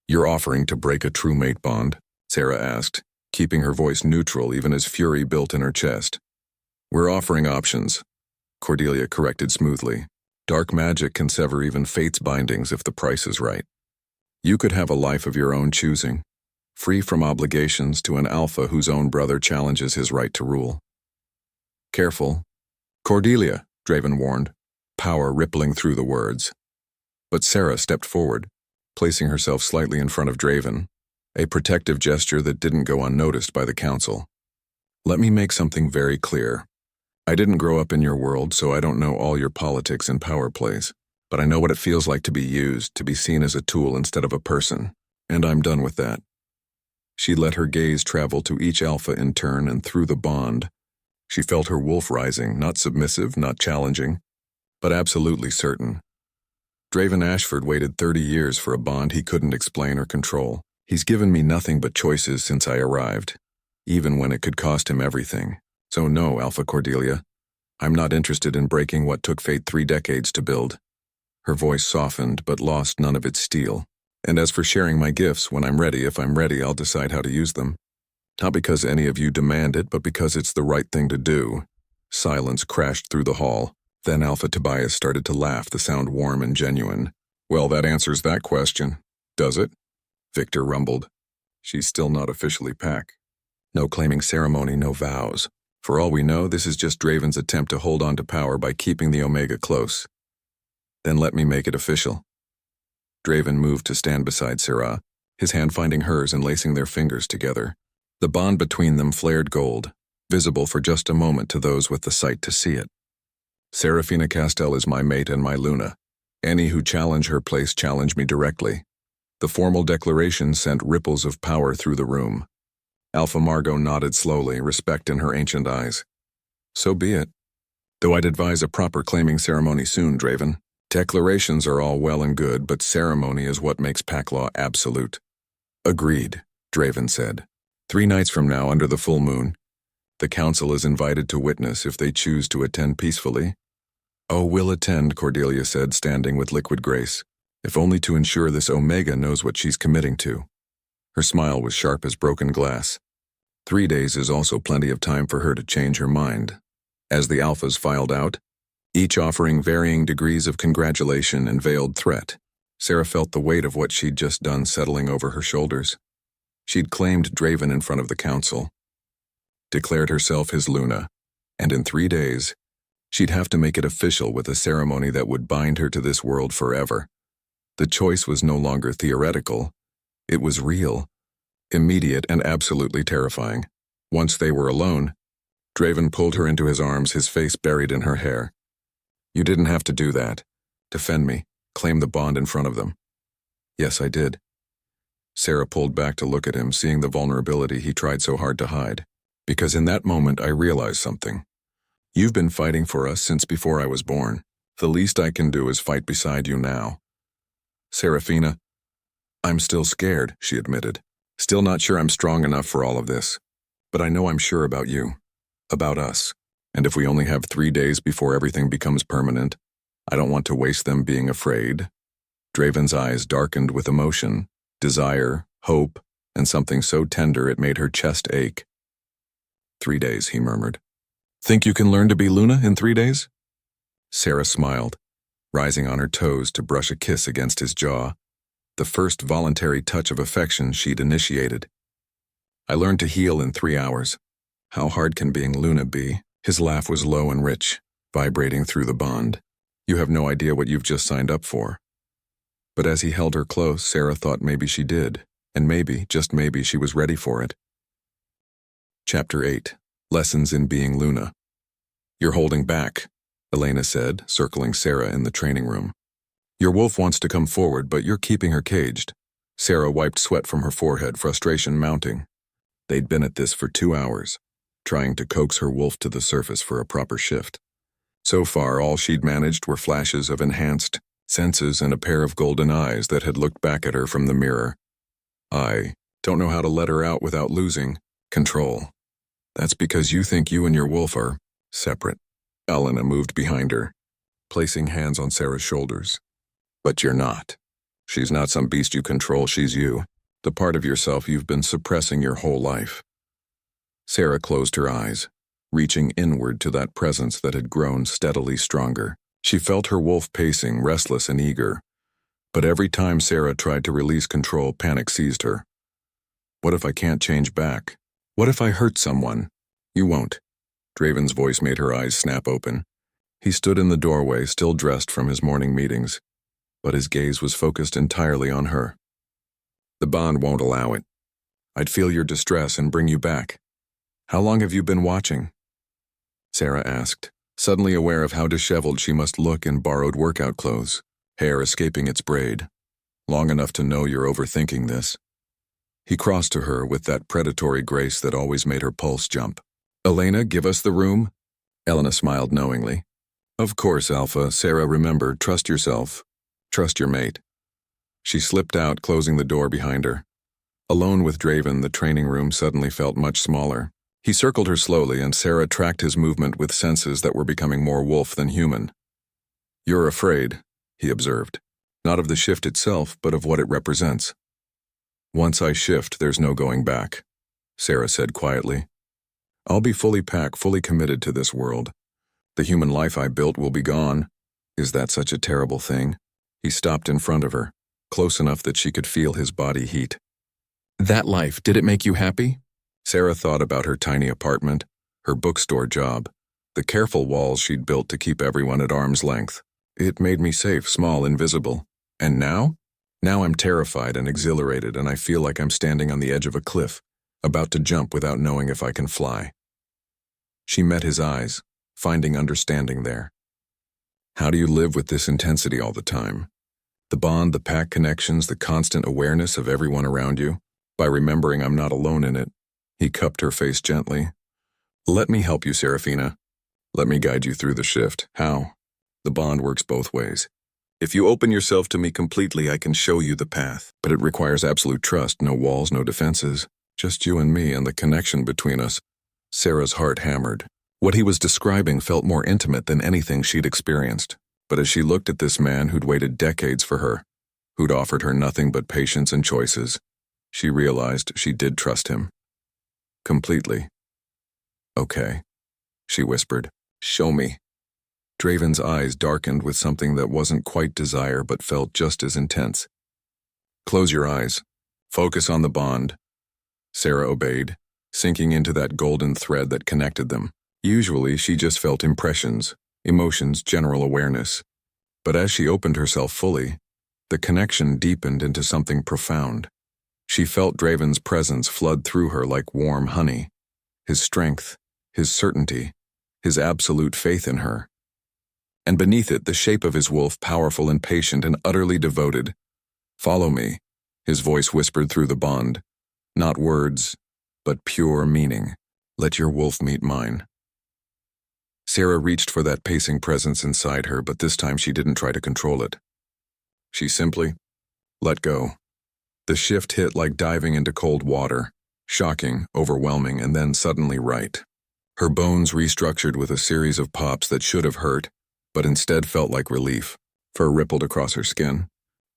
You're offering to break a true mate bond? Sera asked, keeping her voice neutral even as fury built in her chest. We're offering options, Cordelia corrected smoothly. Dark magic can sever even fate's bindings if the price is right. You could have a life of your own choosing, free from obligations to an alpha whose own brother challenges his right to rule. Careful. Cordelia, Draven warned, power rippling through the words. But Sera stepped forward, placing herself slightly in front of Draven, a protective gesture that didn't go unnoticed by the council. Let me make something very clear. I didn't grow up in your world, so I don't know all your politics and power plays, but I know what it feels like to be used, to be seen as a tool instead of a person, and I'm done with that. She let her gaze travel to each alpha in turn, and through the bond, she felt her wolf rising, not submissive, not challenging, but absolutely certain. Draven Ashford waited 30 years for a bond he couldn't explain or control. He's given me nothing but choices since I arrived, even when it could cost him everything. So no, Alpha Cordelia, I'm not interested in breaking what took fate 3 decades to build. Her voice softened but lost none of its steel. And as for sharing my gifts, when I'm ready, if I'm ready, I'll decide how to use them. Not because any of you demand it, but because it's the right thing to do." Silence crashed through the hall. Then Alpha Tobias started to laugh, the sound warm and genuine. "Well, that answers that question. Does it?" Victor rumbled. "She's still not officially Pack. No claiming ceremony, no vows. For all we know, this is just Draven's attempt to hold on to power by keeping the Omega close." "Then let me make it official." Draven moved to stand beside Sera, his hand finding hers and lacing their fingers together. The bond between them flared gold, visible for just a moment to those with the sight to see it. "Seraphina Castell is my mate and my Luna. Any who challenge her place challenge me directly." The formal declaration sent ripples of power through the room. Alpha Margot nodded slowly, respect in her ancient eyes. "So be it. Though I'd advise a proper claiming ceremony soon, Draven. Declarations are all well and good, but ceremony is what makes Pack law absolute." "Agreed," Draven said. 3 nights from now, under the full moon, the council is invited to witness if they choose to attend peacefully. "Oh, we'll attend," Cordelia said, standing with liquid grace, "if only to ensure this Omega knows what she's committing to." Her smile was sharp as broken glass. 3 days is also plenty of time for her to change her mind. As the Alphas filed out, each offering varying degrees of congratulation and veiled threat, Sera felt the weight of what she'd just done settling over her shoulders. She'd claimed Draven in front of the council, declared herself his Luna, and in 3 days, she'd have to make it official with a ceremony that would bind her to this world forever. The choice was no longer theoretical. It was real, immediate, and absolutely terrifying. Once they were alone, Draven pulled her into his arms, his face buried in her hair. "You didn't have to do that. Defend me, claim the bond in front of them." "Yes, I did." Sera pulled back to look at him, seeing the vulnerability he tried so hard to hide. "Because in that moment I realized something. You've been fighting for us since before I was born. The least I can do is fight beside you now." "Seraphina, I'm still scared," she admitted. "Still not sure I'm strong enough for all of this. But I know I'm sure about you. About us. And if we only have 3 days before everything becomes permanent, I don't want to waste them being afraid." Draven's eyes darkened with emotion, desire, hope, and something so tender it made her chest ache. "3 days," he murmured. "Think you can learn to be Luna in 3 days?" Sera smiled, rising on her toes to brush a kiss against his jaw, the first voluntary touch of affection she'd initiated. "I learned to heal in 3 hours. How hard can being Luna be?" His laugh was low and rich, vibrating through the bond. "You have no idea what you've just signed up for." But as he held her close, Sera thought maybe she did, and maybe, just maybe, she was ready for it. Chapter 8. Lessons in Being Luna. "You're holding back," Elena said, circling Sera in the training room. "Your wolf wants to come forward, but you're keeping her caged." Sera wiped sweat from her forehead, frustration mounting. They'd been at this for 2 hours, trying to coax her wolf to the surface for a proper shift. So far, all she'd managed were flashes of enhanced senses and a pair of golden eyes that had looked back at her from the mirror. "I don't know how to let her out without losing control." "That's because you think you and your wolf are separate." Elena moved behind her, placing hands on Sera's shoulders. "But you're not. She's not some beast you control, she's you, the part of yourself you've been suppressing your whole life." Sera closed her eyes, reaching inward to that presence that had grown steadily stronger. She felt her wolf pacing, restless and eager. But every time Sera tried to release control, panic seized her. "What if I can't change back? What if I hurt someone?" "You won't." Draven's voice made her eyes snap open. He stood in the doorway, still dressed from his morning meetings, but his gaze was focused entirely on her. "The bond won't allow it. I'd feel your distress and bring you back." "How long have you been watching?" Sera asked, suddenly aware of how disheveled she must look in borrowed workout clothes, hair escaping its braid. "Long enough to know you're overthinking this." He crossed to her with that predatory grace that always made her pulse jump. "Elena, give us the room." Elena smiled knowingly. "Of course, Alpha." Sera remembered, "Trust yourself. Trust your mate." She slipped out, closing the door behind her. Alone with Draven, the training room suddenly felt much smaller. He circled her slowly, and Sera tracked his movement with senses that were becoming more wolf than human. "You're afraid," he observed. Not of the shift itself, but of what it represents. Once I shift, there's no going back, Sera said quietly. I'll be fully packed, fully committed to this world. The human life I built will be gone. Is that such a terrible thing? He stopped in front of her, close enough that she could feel his body heat. That life, did it make you happy? Sera thought about her tiny apartment, her bookstore job, the careful walls she'd built to keep everyone at arm's length. It made me safe, small, invisible. And now? Now I'm terrified and exhilarated, and I feel like I'm standing on the edge of a cliff, about to jump without knowing if I can fly. She met his eyes, finding understanding there. How do you live with this intensity all the time? The bond, the pack connections, the constant awareness of everyone around you? By remembering I'm not alone in it. He cupped her face gently. Let me help you, Seraphina. Let me guide you through the shift. How? The bond works both ways. If you open yourself to me completely, I can show you the path. But it requires absolute trust, no walls, no defenses. Just you and me and the connection between us. Sera's heart hammered. What he was describing felt more intimate than anything she'd experienced. But as she looked at this man who'd waited decades for her, who'd offered her nothing but patience and choices, she realized she did trust him. Completely. Okay, she whispered. Show me. Draven's eyes darkened with something that wasn't quite desire but felt just as intense. Close your eyes. Focus on the bond. Sera obeyed, sinking into that golden thread that connected them. Usually she just felt impressions, emotions, general awareness. But as she opened herself fully, the connection deepened into something profound. She felt Draven's presence flood through her like warm honey. His strength, his certainty, his absolute faith in her. And beneath it, the shape of his wolf, powerful and patient and utterly devoted. Follow me, his voice whispered through the bond. Not words, but pure meaning. Let your wolf meet mine. Sera reached for that pacing presence inside her, but this time she didn't try to control it. She simply let go. The shift hit like diving into cold water, shocking, overwhelming, and then suddenly right. Her bones restructured with a series of pops that should have hurt, but instead felt like relief. Fur rippled across her skin.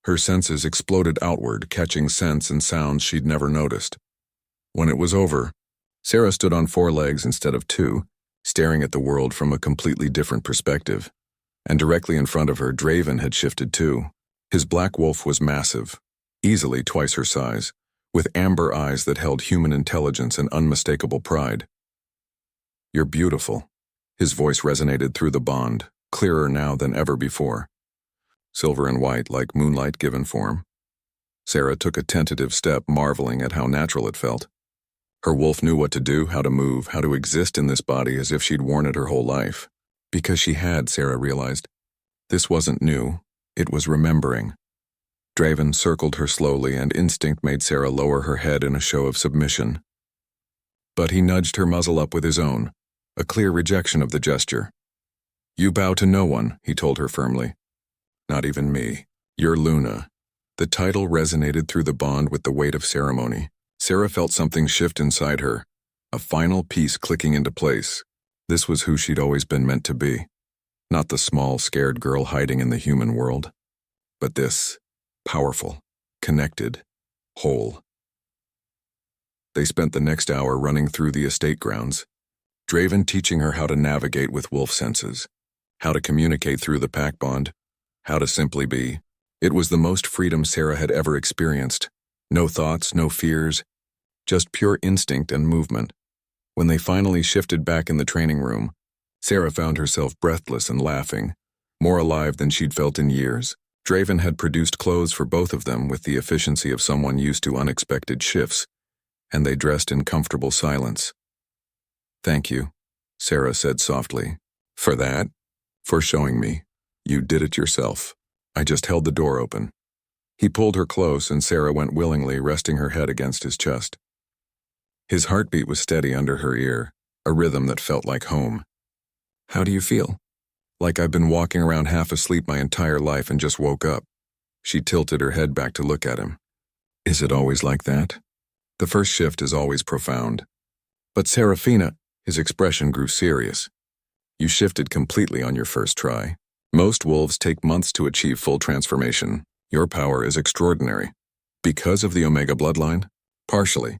Her senses exploded outward, catching scents and sounds she'd never noticed. When it was over, Sera stood on 4 legs instead of 2, staring at the world from a completely different perspective. And directly in front of her, Draven had shifted too. His black wolf was massive, easily twice her size, with amber eyes that held human intelligence and unmistakable pride. You're beautiful. His voice resonated through the bond, clearer now than ever before. Silver and white like moonlight given form. Sera took a tentative step, marveling at how natural it felt. Her wolf knew what to do, how to move, how to exist in this body as if she'd worn it her whole life. Because she had, Sera realized. This wasn't new, it was remembering. Draven circled her slowly, and instinct made Sera lower her head in a show of submission. But he nudged her muzzle up with his own, a clear rejection of the gesture. You bow to no one, he told her firmly. Not even me. You're Luna. The title resonated through the bond with the weight of ceremony. Sera felt something shift inside her, a final piece clicking into place. This was who she'd always been meant to be. Not the small, scared girl hiding in the human world, but this, powerful, connected, whole. They spent the next hour running through the estate grounds, Draven teaching her how to navigate with wolf senses, how to communicate through the pack bond, how to simply be. It was the most freedom Sera had ever experienced. No thoughts, no fears, just pure instinct and movement. When they finally shifted back in the training room, Sera found herself breathless and laughing, more alive than she'd felt in years. Draven had produced clothes for both of them with the efficiency of someone used to unexpected shifts, and they dressed in comfortable silence. Thank you, Sera said softly. For that? For showing me. You did it yourself. I just held the door open. He pulled her close, and Sera went willingly, resting her head against his chest. His heartbeat was steady under her ear, a rhythm that felt like home. How do you feel? Like I've been walking around half asleep my entire life and just woke up. She tilted her head back to look at him. Is it always like that? The first shift is always profound. But Seraphina, his expression grew serious. You shifted completely on your first try. Most wolves take months to achieve full transformation. Your power is extraordinary. Because of the Omega bloodline? Partially.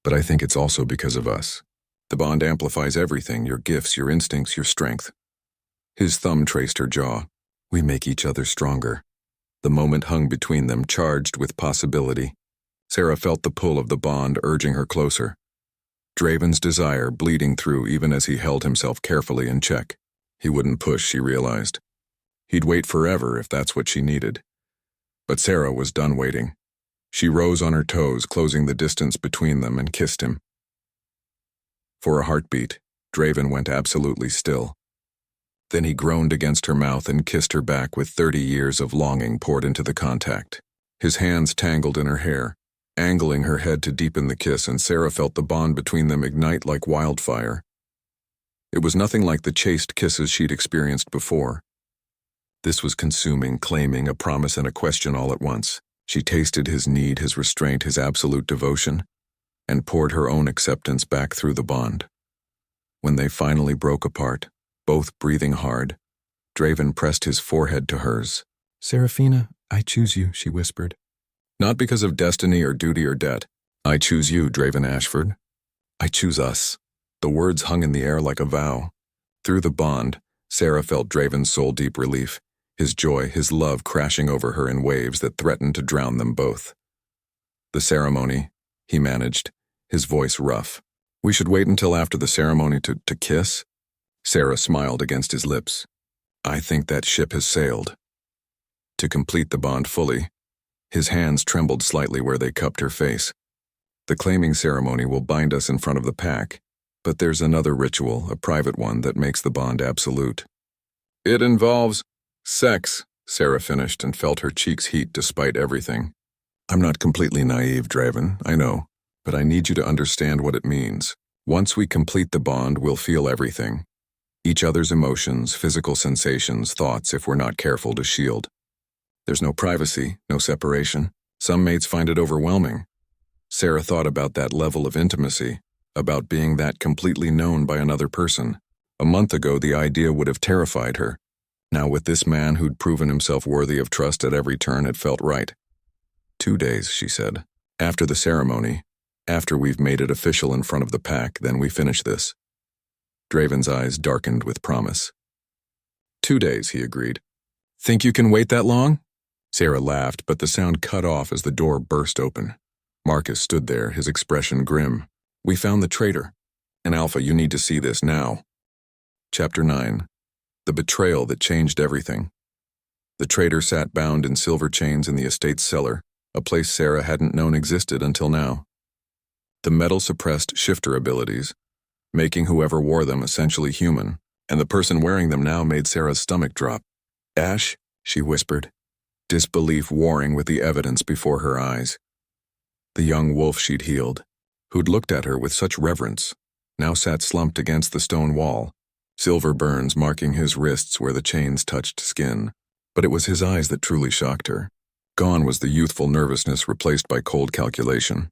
But I think it's also because of us. The bond amplifies everything, your gifts, your instincts, your strength. His thumb traced her jaw. We make each other stronger. The moment hung between them, charged with possibility. Sera felt the pull of the bond urging her closer. Draven's desire bleeding through even as he held himself carefully in check. He wouldn't push, she realized. He'd wait forever if that's what she needed. But Sera was done waiting. She rose on her toes, closing the distance between them, and kissed him. For a heartbeat, Draven went absolutely still. Then he groaned against her mouth and kissed her back with 30 years of longing poured into the contact. His hands tangled in her hair, angling her head to deepen the kiss, and Sera felt the bond between them ignite like wildfire. It was nothing like the chaste kisses she'd experienced before. This was consuming, claiming, a promise and a question all at once. She tasted his need, his restraint, his absolute devotion, and poured her own acceptance back through the bond. When they finally broke apart, both breathing hard, Draven pressed his forehead to hers. "Seraphina, I choose you," she whispered. "Not because of destiny or duty or debt. I choose you, Draven Ashford. I choose us." The words hung in the air like a vow. Through the bond, Sera felt Draven's soul-deep relief, his joy, his love crashing over her in waves that threatened to drown them both. "The ceremony," he managed, his voice rough. "We should wait until after the ceremony to kiss?" Sera smiled against his lips. "I think that ship has sailed." To complete the bond fully, his hands trembled slightly where they cupped her face. "The claiming ceremony will bind us in front of the pack, but there's another ritual, a private one, that makes the bond absolute." "It involves sex," Sera finished and felt her cheeks heat despite everything. "I'm not completely naive, Draven, I know, but I need you to understand what it means. Once we complete the bond, we'll feel everything. Each other's emotions, physical sensations, thoughts, if we're not careful to shield. There's no privacy, no separation. Some mates find it overwhelming." Sera thought about that level of intimacy, about being that completely known by another person. A month ago, the idea would have terrified her. Now, with this man who'd proven himself worthy of trust at every turn, it felt right. 2 days, she said. "After the ceremony, after we've made it official in front of the pack, then we finish this." Draven's eyes darkened with promise. 2 days, he agreed. "Think you can wait that long?" Sera laughed, but the sound cut off as the door burst open. Marcus stood there, his expression grim. "We found the traitor. And Alpha, you need to see this now." Chapter 9. The betrayal that changed everything. The traitor sat bound in silver chains in the estate's cellar, a place Sera hadn't known existed until now. The metal suppressed shifter abilities, making whoever wore them essentially human, and the person wearing them now made Sera's stomach drop. "Ash," she whispered, disbelief warring with the evidence before her eyes. The young wolf she'd healed, who'd looked at her with such reverence, now sat slumped against the stone wall, silver burns marking his wrists where the chains touched skin. But it was his eyes that truly shocked her. Gone was the youthful nervousness, replaced by cold calculation.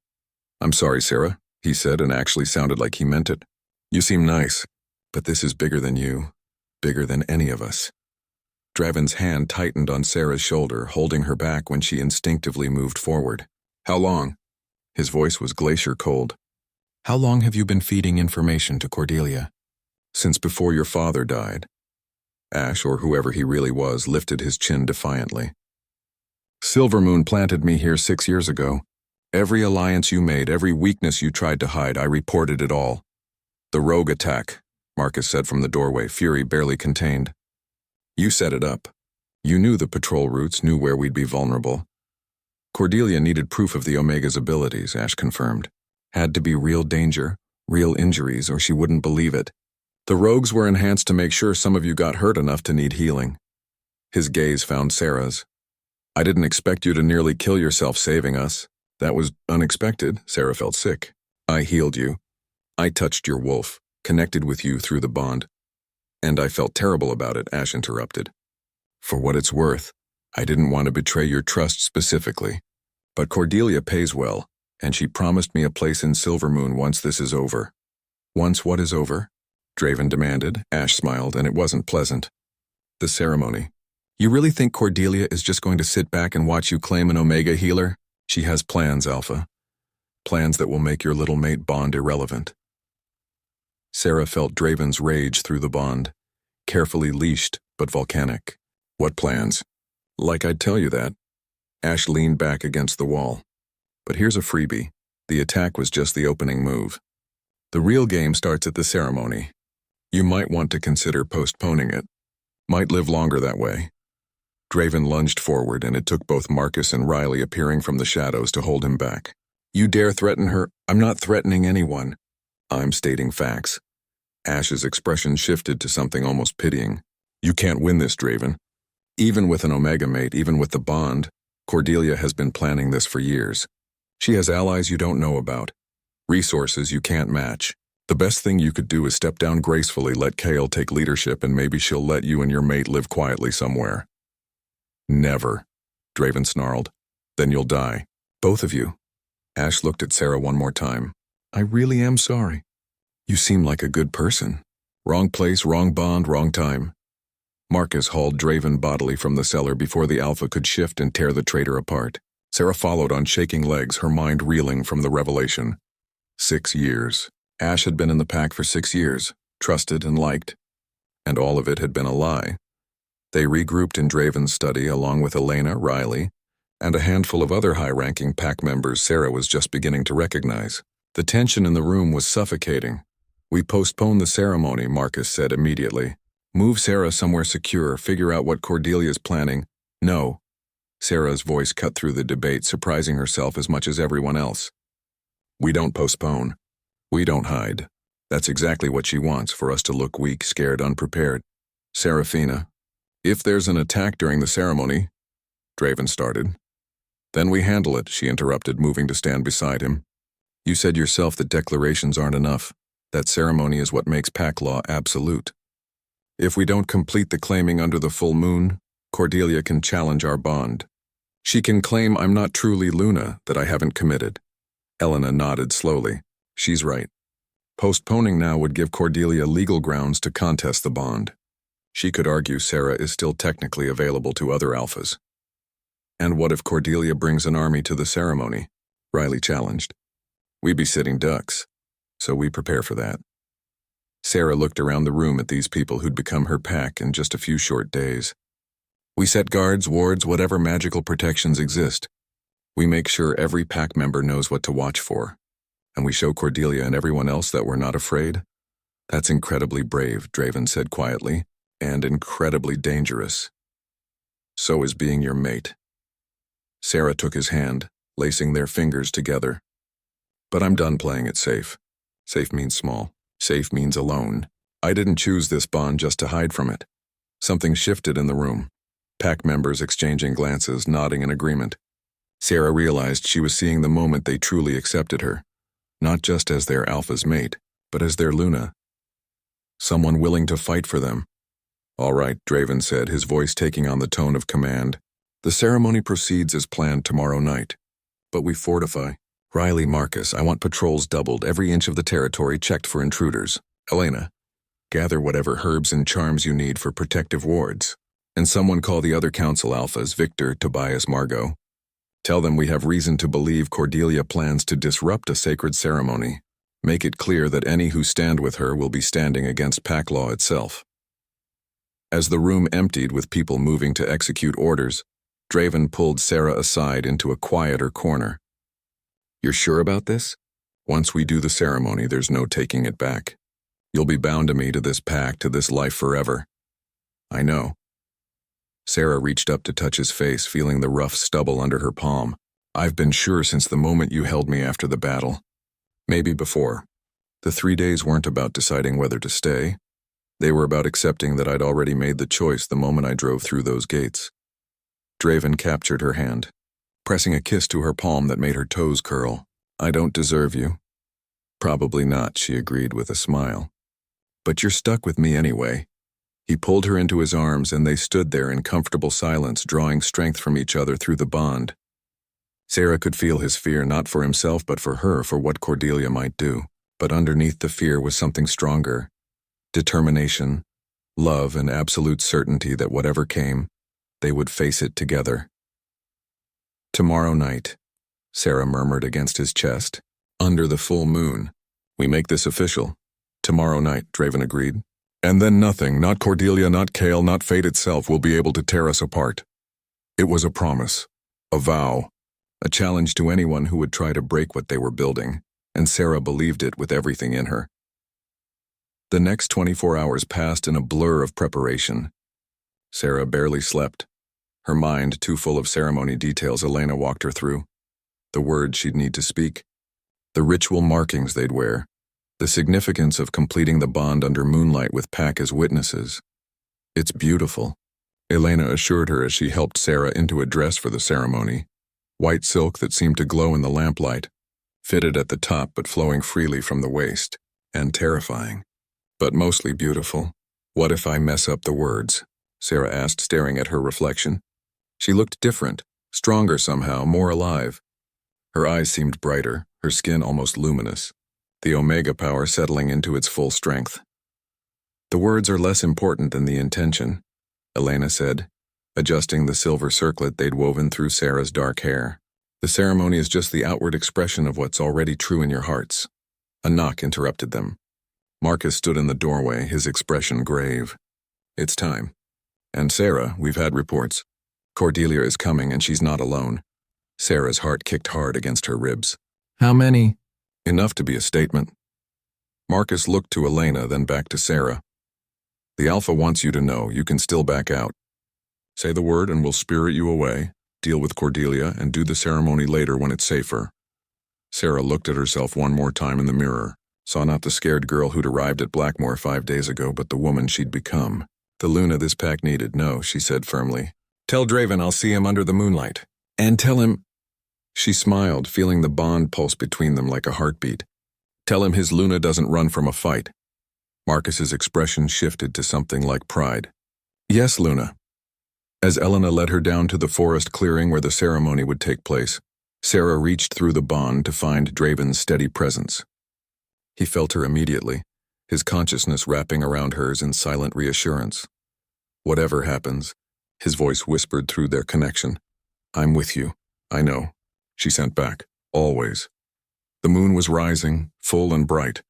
"I'm sorry, Sera," he said, and actually sounded like he meant it. "You seem nice, but this is bigger than you, bigger than any of us." Draven's hand tightened on Sera's shoulder, holding her back when she instinctively moved forward. "How long?" His voice was glacier cold. "How long have you been feeding information to Cordelia?" "Since before your father died." Ash, or whoever he really was, lifted his chin defiantly. "Silvermoon planted me here 6 years ago. Every alliance you made, every weakness you tried to hide, I reported it all." "The rogue attack," Marcus said from the doorway, fury barely contained. "You set it up. You knew the patrol routes, knew where we'd be vulnerable." "Cordelia needed proof of the Omega's abilities," Ash confirmed. "Had to be real danger, real injuries, or she wouldn't believe it. The rogues were enhanced to make sure some of you got hurt enough to need healing." His gaze found Sera's. "I didn't expect you to nearly kill yourself saving us. That was unexpected." Sera felt sick. "I healed you. I touched your wolf, connected with you through the bond." "And I felt terrible about it," Ash interrupted. "For what it's worth, I didn't want to betray your trust specifically. But Cordelia pays well, and she promised me a place in Silvermoon once this is over." "Once what is over?" Draven demanded. Ash smiled, and it wasn't pleasant. "The ceremony. You really think Cordelia is just going to sit back and watch you claim an Omega healer? She has plans, Alpha. Plans that will make your little mate bond irrelevant. Sera felt Draven's rage through the bond, carefully leashed but volcanic. What plans? Like I'd tell you that. Ash leaned back against the wall. But here's a freebie. The attack was just the opening move. The real game starts at the ceremony. You might want to consider postponing it. Might live longer that way. Draven lunged forward, and it took both Marcus and Riley appearing from the shadows to hold him back. You dare threaten her? I'm not threatening anyone. I'm stating facts. Ash's expression shifted to something almost pitying. You can't win this, Draven. Even with an Omega mate, even with the bond, Cordelia has been planning this for years. She has allies you don't know about, resources you can't match. The best thing you could do is step down gracefully, let Kael take leadership, and maybe she'll let you and your mate live quietly somewhere. Never, Draven snarled. Then you'll die. Both of you. Ash looked at Sera one more time. I really am sorry. You seem like a good person. Wrong place, wrong bond, wrong time. Marcus hauled Draven bodily from the cellar before the Alpha could shift and tear the traitor apart. Sera followed on shaking legs, her mind reeling from the revelation. 6 years. Ash had been in the pack for 6 years, trusted and liked. And all of it had been a lie. They regrouped in Draven's study along with Elena, Riley, and a handful of other high-ranking pack members Sera was just beginning to recognize. The tension in the room was suffocating. We postponed the ceremony, Marcus said immediately. Move Sera somewhere secure, figure out what Cordelia's planning. No. Sera's voice cut through the debate, surprising herself as much as everyone else. We don't postpone. We don't hide. That's exactly what she wants, for us to look weak, scared, unprepared. Seraphina, if there's an attack during the ceremony, Draven started. Then we handle it, she interrupted, moving to stand beside him. You said yourself that declarations aren't enough. That ceremony is what makes pack law absolute. If we don't complete the claiming under the full moon, Cordelia can challenge our bond. She can claim I'm not truly Luna, that I haven't committed. Elena nodded slowly. She's right. Postponing now would give Cordelia legal grounds to contest the bond. She could argue Sera is still technically available to other Alphas. And what if Cordelia brings an army to the ceremony? Riley challenged. We'd be sitting ducks, so we prepare for that. Sera looked around the room at these people who'd become her pack in just a few short days. We set guards, wards, whatever magical protections exist. We make sure every pack member knows what to watch for. And we show Cordelia and everyone else that we're not afraid. That's incredibly brave, Draven said quietly, and incredibly dangerous. So is being your mate. Sera took his hand, lacing their fingers together. But I'm done playing it safe. Safe means small. Safe means alone. I didn't choose this bond just to hide from it. Something shifted in the room. Pack members exchanging glances, nodding in agreement. Sera realized she was seeing the moment they truly accepted her. Not just as their Alpha's mate, but as their Luna. Someone willing to fight for them. All right, Draven said, his voice taking on the tone of command. The ceremony proceeds as planned tomorrow night. But we fortify. Riley, Marcus, I want patrols doubled, every inch of the territory checked for intruders. Elena, gather whatever herbs and charms you need for protective wards. And someone call the other council Alphas, Victor, Tobias, Margot. Tell them we have reason to believe Cordelia plans to disrupt a sacred ceremony. Make it clear that any who stand with her will be standing against pack law itself. As the room emptied with people moving to execute orders, Draven pulled Sera aside into a quieter corner. You're sure about this? Once we do the ceremony, there's no taking it back. You'll be bound to me, to this pack, to this life forever. I know. Sera reached up to touch his face, feeling the rough stubble under her palm. I've been sure since the moment you held me after the battle. Maybe before. The 3 days weren't about deciding whether to stay. They were about accepting that I'd already made the choice the moment I drove through those gates. Draven captured her hand, pressing a kiss to her palm that made her toes curl. I don't deserve you. Probably not, she agreed with a smile. But you're stuck with me anyway. He pulled her into his arms, and they stood there in comfortable silence, drawing strength from each other through the bond. Sera could feel his fear, not for himself but for her, for what Cordelia might do. But underneath the fear was something stronger. Determination, love, and absolute certainty that whatever came, They would face it together. "Tomorrow night," Sera murmured against his chest. "Under the full moon. We make this official." "Tomorrow night," Draven agreed. "And then nothing, not Cordelia, not Kael, not fate itself, will be able to tear us apart." It was a promise, a vow, a challenge to anyone who would try to break what they were building, and Sera believed it with everything in her. The next 24 hours passed in a blur of preparation. Sera barely slept. Her mind too full of ceremony details Elena walked her through. The words she'd need to speak. The ritual markings they'd wear. The significance of completing the bond under moonlight with Pack as witnesses. "It's beautiful," Elena assured her as she helped Sera into a dress for the ceremony. White silk that seemed to glow in the lamplight, fitted at the top but flowing freely from the waist, and terrifying. But mostly beautiful. "What if I mess up the words?" Sera asked, staring at her reflection. She looked different, stronger somehow, more alive. Her eyes seemed brighter, her skin almost luminous, the Omega power settling into its full strength. "The words are less important than the intention," Elena said, adjusting the silver circlet they'd woven through Sera's dark hair. "The ceremony is just the outward expression of what's already true in your hearts." A knock interrupted them. Marcus stood in the doorway, his expression grave. "It's time. And Sera, we've had reports. Cordelia is coming and she's not alone." Sera's heart kicked hard against her ribs. "How many?" "Enough to be a statement." Marcus looked to Elena, then back to Sera. "The Alpha wants you to know you can still back out. Say the word and we'll spirit you away, deal with Cordelia, and do the ceremony later when it's safer." Sera looked at herself one more time in the mirror, saw not the scared girl who'd arrived at Blackmoor 5 days ago, but the woman she'd become. "The Luna this pack needed, no," she said firmly. "Tell Draven I'll see him under the moonlight. And tell him—" She smiled, feeling the bond pulse between them like a heartbeat. "Tell him his Luna doesn't run from a fight." Marcus's expression shifted to something like pride. "Yes, Luna." As Elena led her down to the forest clearing where the ceremony would take place, Sera reached through the bond to find Draven's steady presence. He felt her immediately, his consciousness wrapping around hers in silent reassurance. "Whatever happens," his voice whispered through their connection, "I'm with you, I know," she sent back, "always." The moon was rising, full and bright.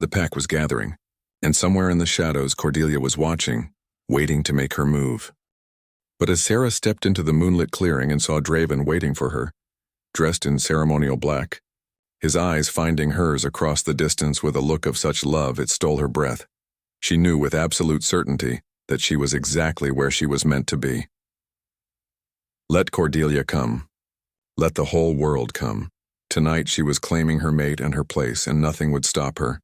The pack was gathering, and somewhere in the shadows Cordelia was watching, waiting to make her move. But as Sera stepped into the moonlit clearing and saw Draven waiting for her, dressed in ceremonial black, his eyes finding hers across the distance with a look of such love it stole her breath, she knew with absolute certainty that she was exactly where she was meant to be. Let Cordelia come. Let the whole world come. Tonight she was claiming her mate and her place, and nothing would stop her.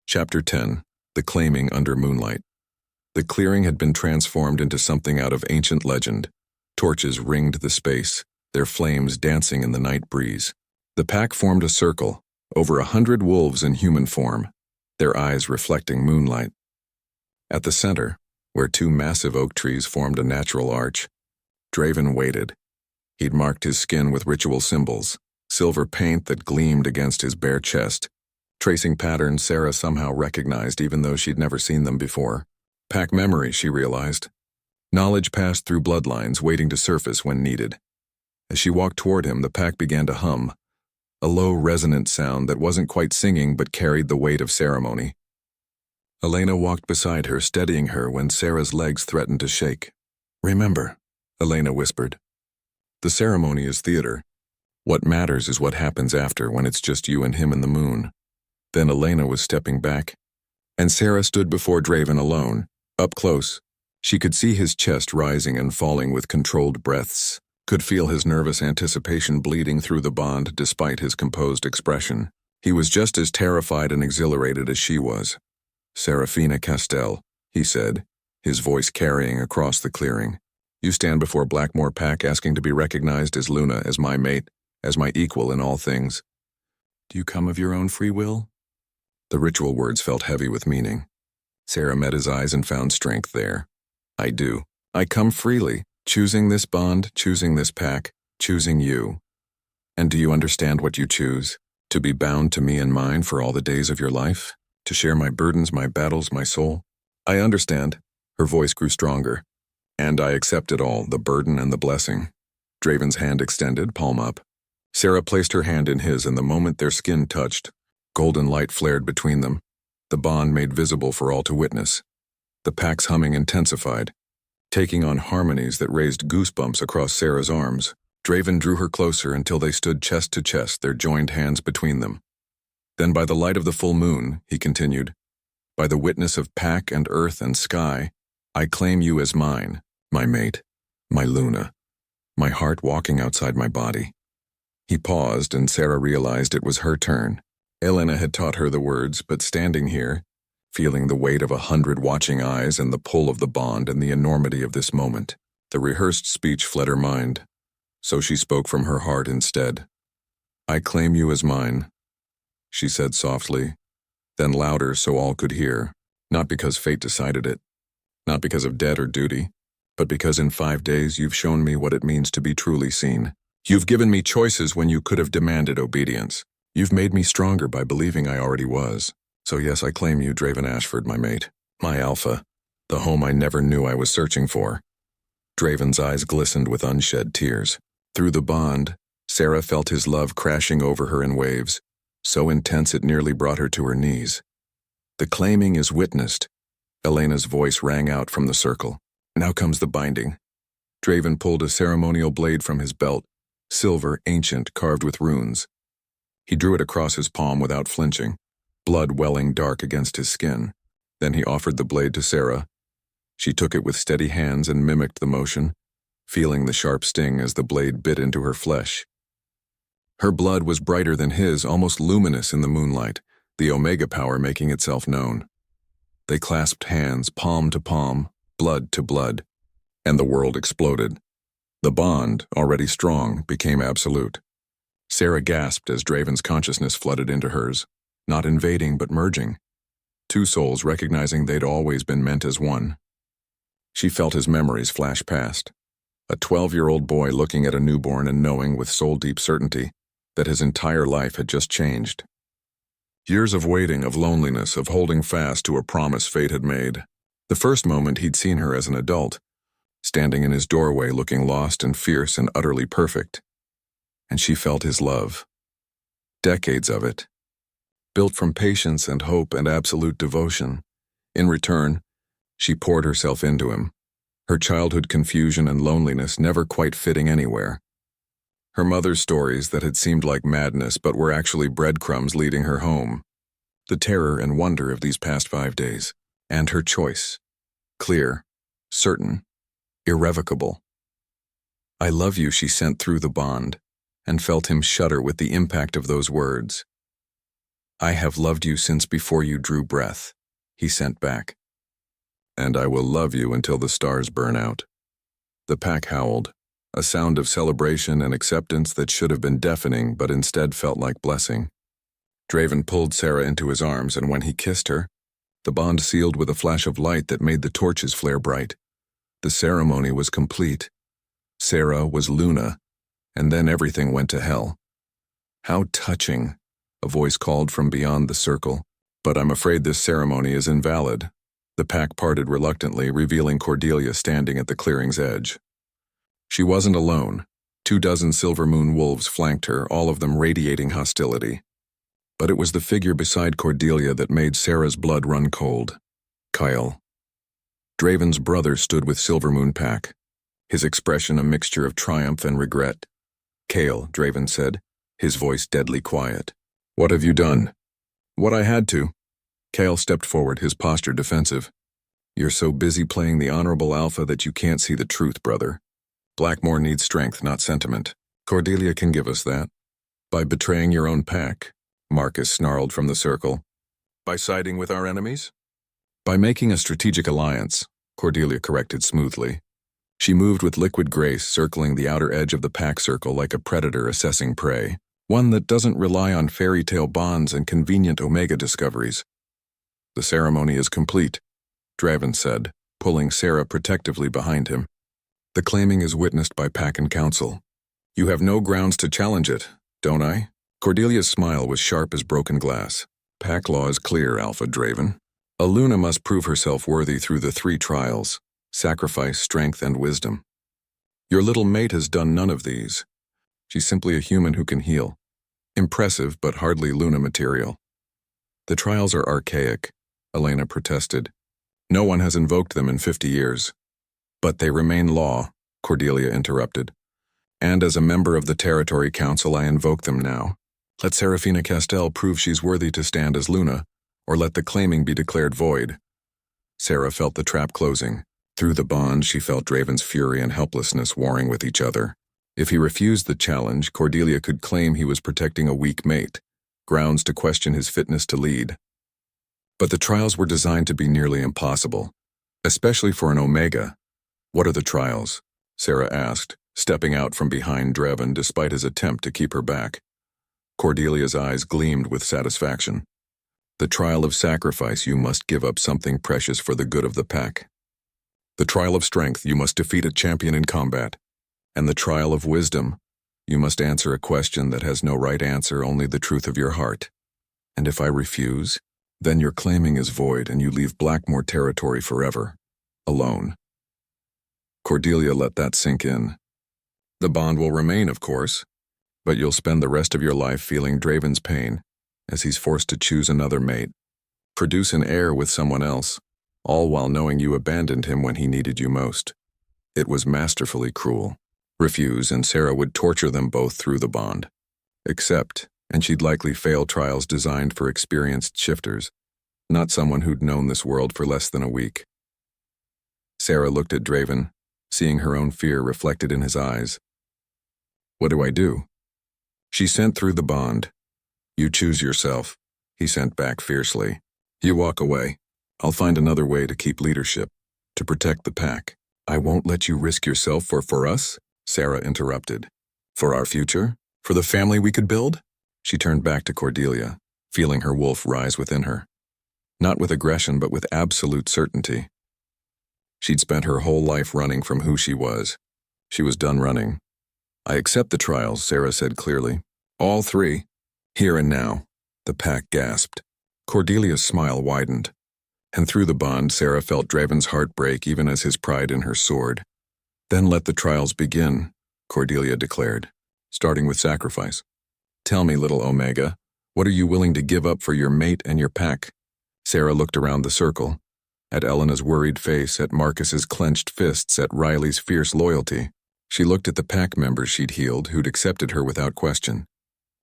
Chapter 10. The Claiming Under Moonlight. The clearing had been transformed into something out of ancient legend. Torches ringed the space, their flames dancing in the night breeze. The pack formed a circle, over 100 wolves in human form, their eyes reflecting moonlight. At the center, where 2 massive oak trees formed a natural arch, Draven waited. He'd marked his skin with ritual symbols, silver paint that gleamed against his bare chest, tracing patterns Sera somehow recognized even though she'd never seen them before. Pack memory, she realized. Knowledge passed through bloodlines, waiting to surface when needed. As she walked toward him, the pack began to hum, a low, resonant sound that wasn't quite singing but carried the weight of ceremony. Elena walked beside her, steadying her when Sera's legs threatened to shake. "Remember," Elena whispered. "The ceremony is theater. What matters is what happens after, when it's just you and him and the moon." Then Elena was stepping back, and Sera stood before Draven alone, up close. She could see his chest rising and falling with controlled breaths, could feel his nervous anticipation bleeding through the bond despite his composed expression. He was just as terrified and exhilarated as she was. "Seraphina Castell," he said, his voice carrying across the clearing. "You stand before Blackmoor pack asking to be recognized as Luna, as my mate, as my equal in all things. Do you come of your own free will?" The ritual words felt heavy with meaning. Sera met his eyes and found strength there. "I do. I come freely, choosing this bond, choosing this pack, choosing you. And do you understand what you choose? To be bound to me and mine for all the days of your life? To share my burdens, my battles, my soul?" "I understand." Her voice grew stronger. And I accept it all, the burden and the blessing. Draven's hand extended, palm up. Sera placed her hand in his, and the moment their skin touched, golden light flared between them, the bond made visible for all to witness. The pack's humming intensified, taking on harmonies that raised goosebumps across Sera's arms. Draven drew her closer until they stood chest to chest, their joined hands between them. Then by the light of the full moon, he continued, by the witness of pack and earth and sky, I claim you as mine, my mate, my Luna, my heart walking outside my body. He paused, and Sera realized it was her turn. Elena had taught her the words, but standing here, feeling the weight of 100 watching eyes and the pull of the bond and the enormity of this moment, the rehearsed speech fled her mind. So she spoke from her heart instead. I claim you as mine, she said softly, then louder so all could hear, not because fate decided it, not because of debt or duty, but because in 5 days you've shown me what it means to be truly seen. You've given me choices when you could have demanded obedience. You've made me stronger by believing I already was. So yes, I claim you, Draven Ashford, my mate, my Alpha, the home I never knew I was searching for. Draven's eyes glistened with unshed tears. Through the bond, Sera felt his love crashing over her in waves, so intense it nearly brought her to her knees. The claiming is witnessed. Elena's voice rang out from the circle. Now comes the binding. Draven pulled a ceremonial blade from his belt, silver, ancient, carved with runes. He drew it across his palm without flinching, blood welling dark against his skin. Then he offered the blade to Sera. She took it with steady hands and mimicked the motion, feeling the sharp sting as the blade bit into her flesh. Her blood was brighter than his, almost luminous in the moonlight, the Omega power making itself known. They clasped hands, palm to palm, blood to blood, and the world exploded. The bond, already strong, became absolute. Sera gasped as Draven's consciousness flooded into hers, not invading but merging, two souls recognizing they'd always been meant as one. She felt his memories flash past, a 12-year-old boy looking at a newborn and knowing with soul-deep certainty that his entire life had just changed. Years of waiting, of loneliness, of holding fast to a promise fate had made. The first moment he'd seen her as an adult, standing in his doorway looking lost and fierce and utterly perfect. And she felt his love. Decades of it. Built from patience and hope and absolute devotion. In return, she poured herself into him, her childhood confusion and loneliness never quite fitting anywhere. Her mother's stories that had seemed like madness but were actually breadcrumbs leading her home. The terror and wonder of these past 5 days. And her choice. Clear, certain, irrevocable. I love you, she sent through the bond, and felt him shudder with the impact of those words. I have loved you since before you drew breath, he sent back. And I will love you until the stars burn out. The pack howled, a sound of celebration and acceptance that should have been deafening but instead felt like blessing. Draven pulled Sera into his arms, and when he kissed her, the bond sealed with a flash of light that made the torches flare bright. The ceremony was complete. Sera was Luna, and then everything went to hell. How touching, a voice called from beyond the circle. But I'm afraid this ceremony is invalid. The pack parted reluctantly, revealing Cordelia standing at the clearing's edge. She wasn't alone. 24 Silvermoon wolves flanked her, all of them radiating hostility. But it was the figure beside Cordelia that made Sera's blood run cold. Kael. Draven's brother stood with Silvermoon pack, his expression a mixture of triumph and regret. Kael, Draven said, his voice deadly quiet. What have you done? What I had to. Kael stepped forward, his posture defensive. You're so busy playing the honorable Alpha that you can't see the truth, brother. Blackmoor needs strength, not sentiment. Cordelia can give us that. By betraying your own pack, Marcus snarled from the circle. By siding with our enemies? By making a strategic alliance, Cordelia corrected smoothly. She moved with liquid grace, circling the outer edge of the pack circle like a predator assessing prey, one that doesn't rely on fairy tale bonds and convenient Omega discoveries. The ceremony is complete, Draven said, pulling Sera protectively behind him. The claiming is witnessed by pack and council. You have no grounds to challenge it, don't I? Cordelia's smile was sharp as broken glass. Pack law is clear, Alpha Draven. A Luna must prove herself worthy through the 3 trials. sacrifice, strength, and wisdom. Your little mate has done none of these. She's simply a human who can heal. Impressive, but hardly Luna material. The trials are archaic, Elena protested. No one has invoked them in 50 years. But they remain law, Cordelia interrupted. And as a member of the Territory Council, I invoke them now. Let Seraphina Castell prove she's worthy to stand as Luna, or let the claiming be declared void. Sera felt the trap closing. Through the bond, she felt Draven's fury and helplessness warring with each other. If he refused the challenge, Cordelia could claim he was protecting a weak mate, grounds to question his fitness to lead. But the trials were designed to be nearly impossible, especially for an Omega. What are the trials? Sera asked, stepping out from behind Draven despite his attempt to keep her back. Cordelia's eyes gleamed with satisfaction. The trial of sacrifice, you must give up something precious for the good of the pack. The trial of strength, you must defeat a champion in combat. And the trial of wisdom, you must answer a question that has no right answer, only the truth of your heart. And if I refuse, then your claiming is void and you leave Blackmoor territory forever, alone. Cordelia let that sink in. The bond will remain, of course, but you'll spend the rest of your life feeling Draven's pain as he's forced to choose another mate, produce an heir with someone else, all while knowing you abandoned him when he needed you most. It was masterfully cruel. Refuse, and Sera would torture them both through the bond. Accept, and she'd likely fail trials designed for experienced shifters, not someone who'd known this world for less than a week. Sera looked at Draven, seeing her own fear reflected in his eyes. What do I do? She sent through the bond. You choose yourself, he sent back fiercely. You walk away. I'll find another way to keep leadership, to protect the pack. I won't let you risk yourself for us, Sera interrupted. For our future? For the family we could build? She turned back to Cordelia, feeling her wolf rise within her. Not with aggression, but with absolute certainty. She'd spent her whole life running from who she was. She was done running. I accept the trials, Sera said clearly. All three. Here and now. The pack gasped. Cordelia's smile widened. And through the bond, Sera felt Draven's heart break even as his pride in her soared. Then let the trials begin, Cordelia declared, starting with sacrifice. Tell me, little Omega, what are you willing to give up for your mate and your pack? Sera looked around the circle, at Elena's worried face, at Marcus's clenched fists, at Riley's fierce loyalty. She looked at the pack members she'd healed, who'd accepted her without question.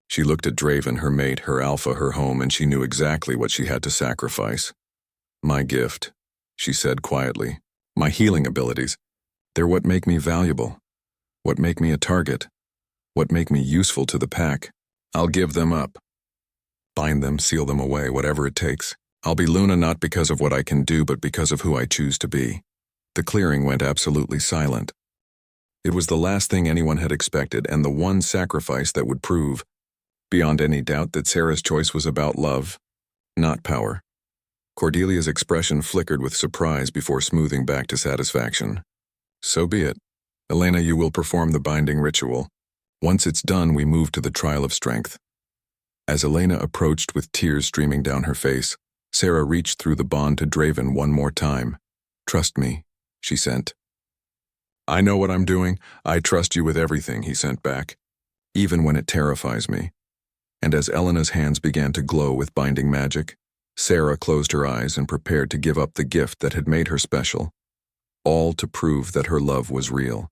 She looked at Draven, her mate, her alpha, her home, and she knew exactly what she had to sacrifice. My gift, she said quietly. My healing abilities. They're what make me valuable. What make me a target. What make me useful to the pack. I'll give them up. Bind them, seal them away, whatever it takes. I'll be Luna not because of what I can do, but because of who I choose to be. The clearing went absolutely silent. It was the last thing anyone had expected, and the one sacrifice that would prove, beyond any doubt, that Sera's choice was about love, not power. Cordelia's expression flickered with surprise before smoothing back to satisfaction. So be it. Elena, you will perform the binding ritual. Once it's done, we move to the trial of strength. As Elena approached with tears streaming down her face, Sera reached through the bond to Draven one more time. Trust me, she sent. I know what I'm doing. I trust you with everything, he sent back, even when it terrifies me. And as Elena's hands began to glow with binding magic, Sera closed her eyes and prepared to give up the gift that had made her special, all to prove that her love was real.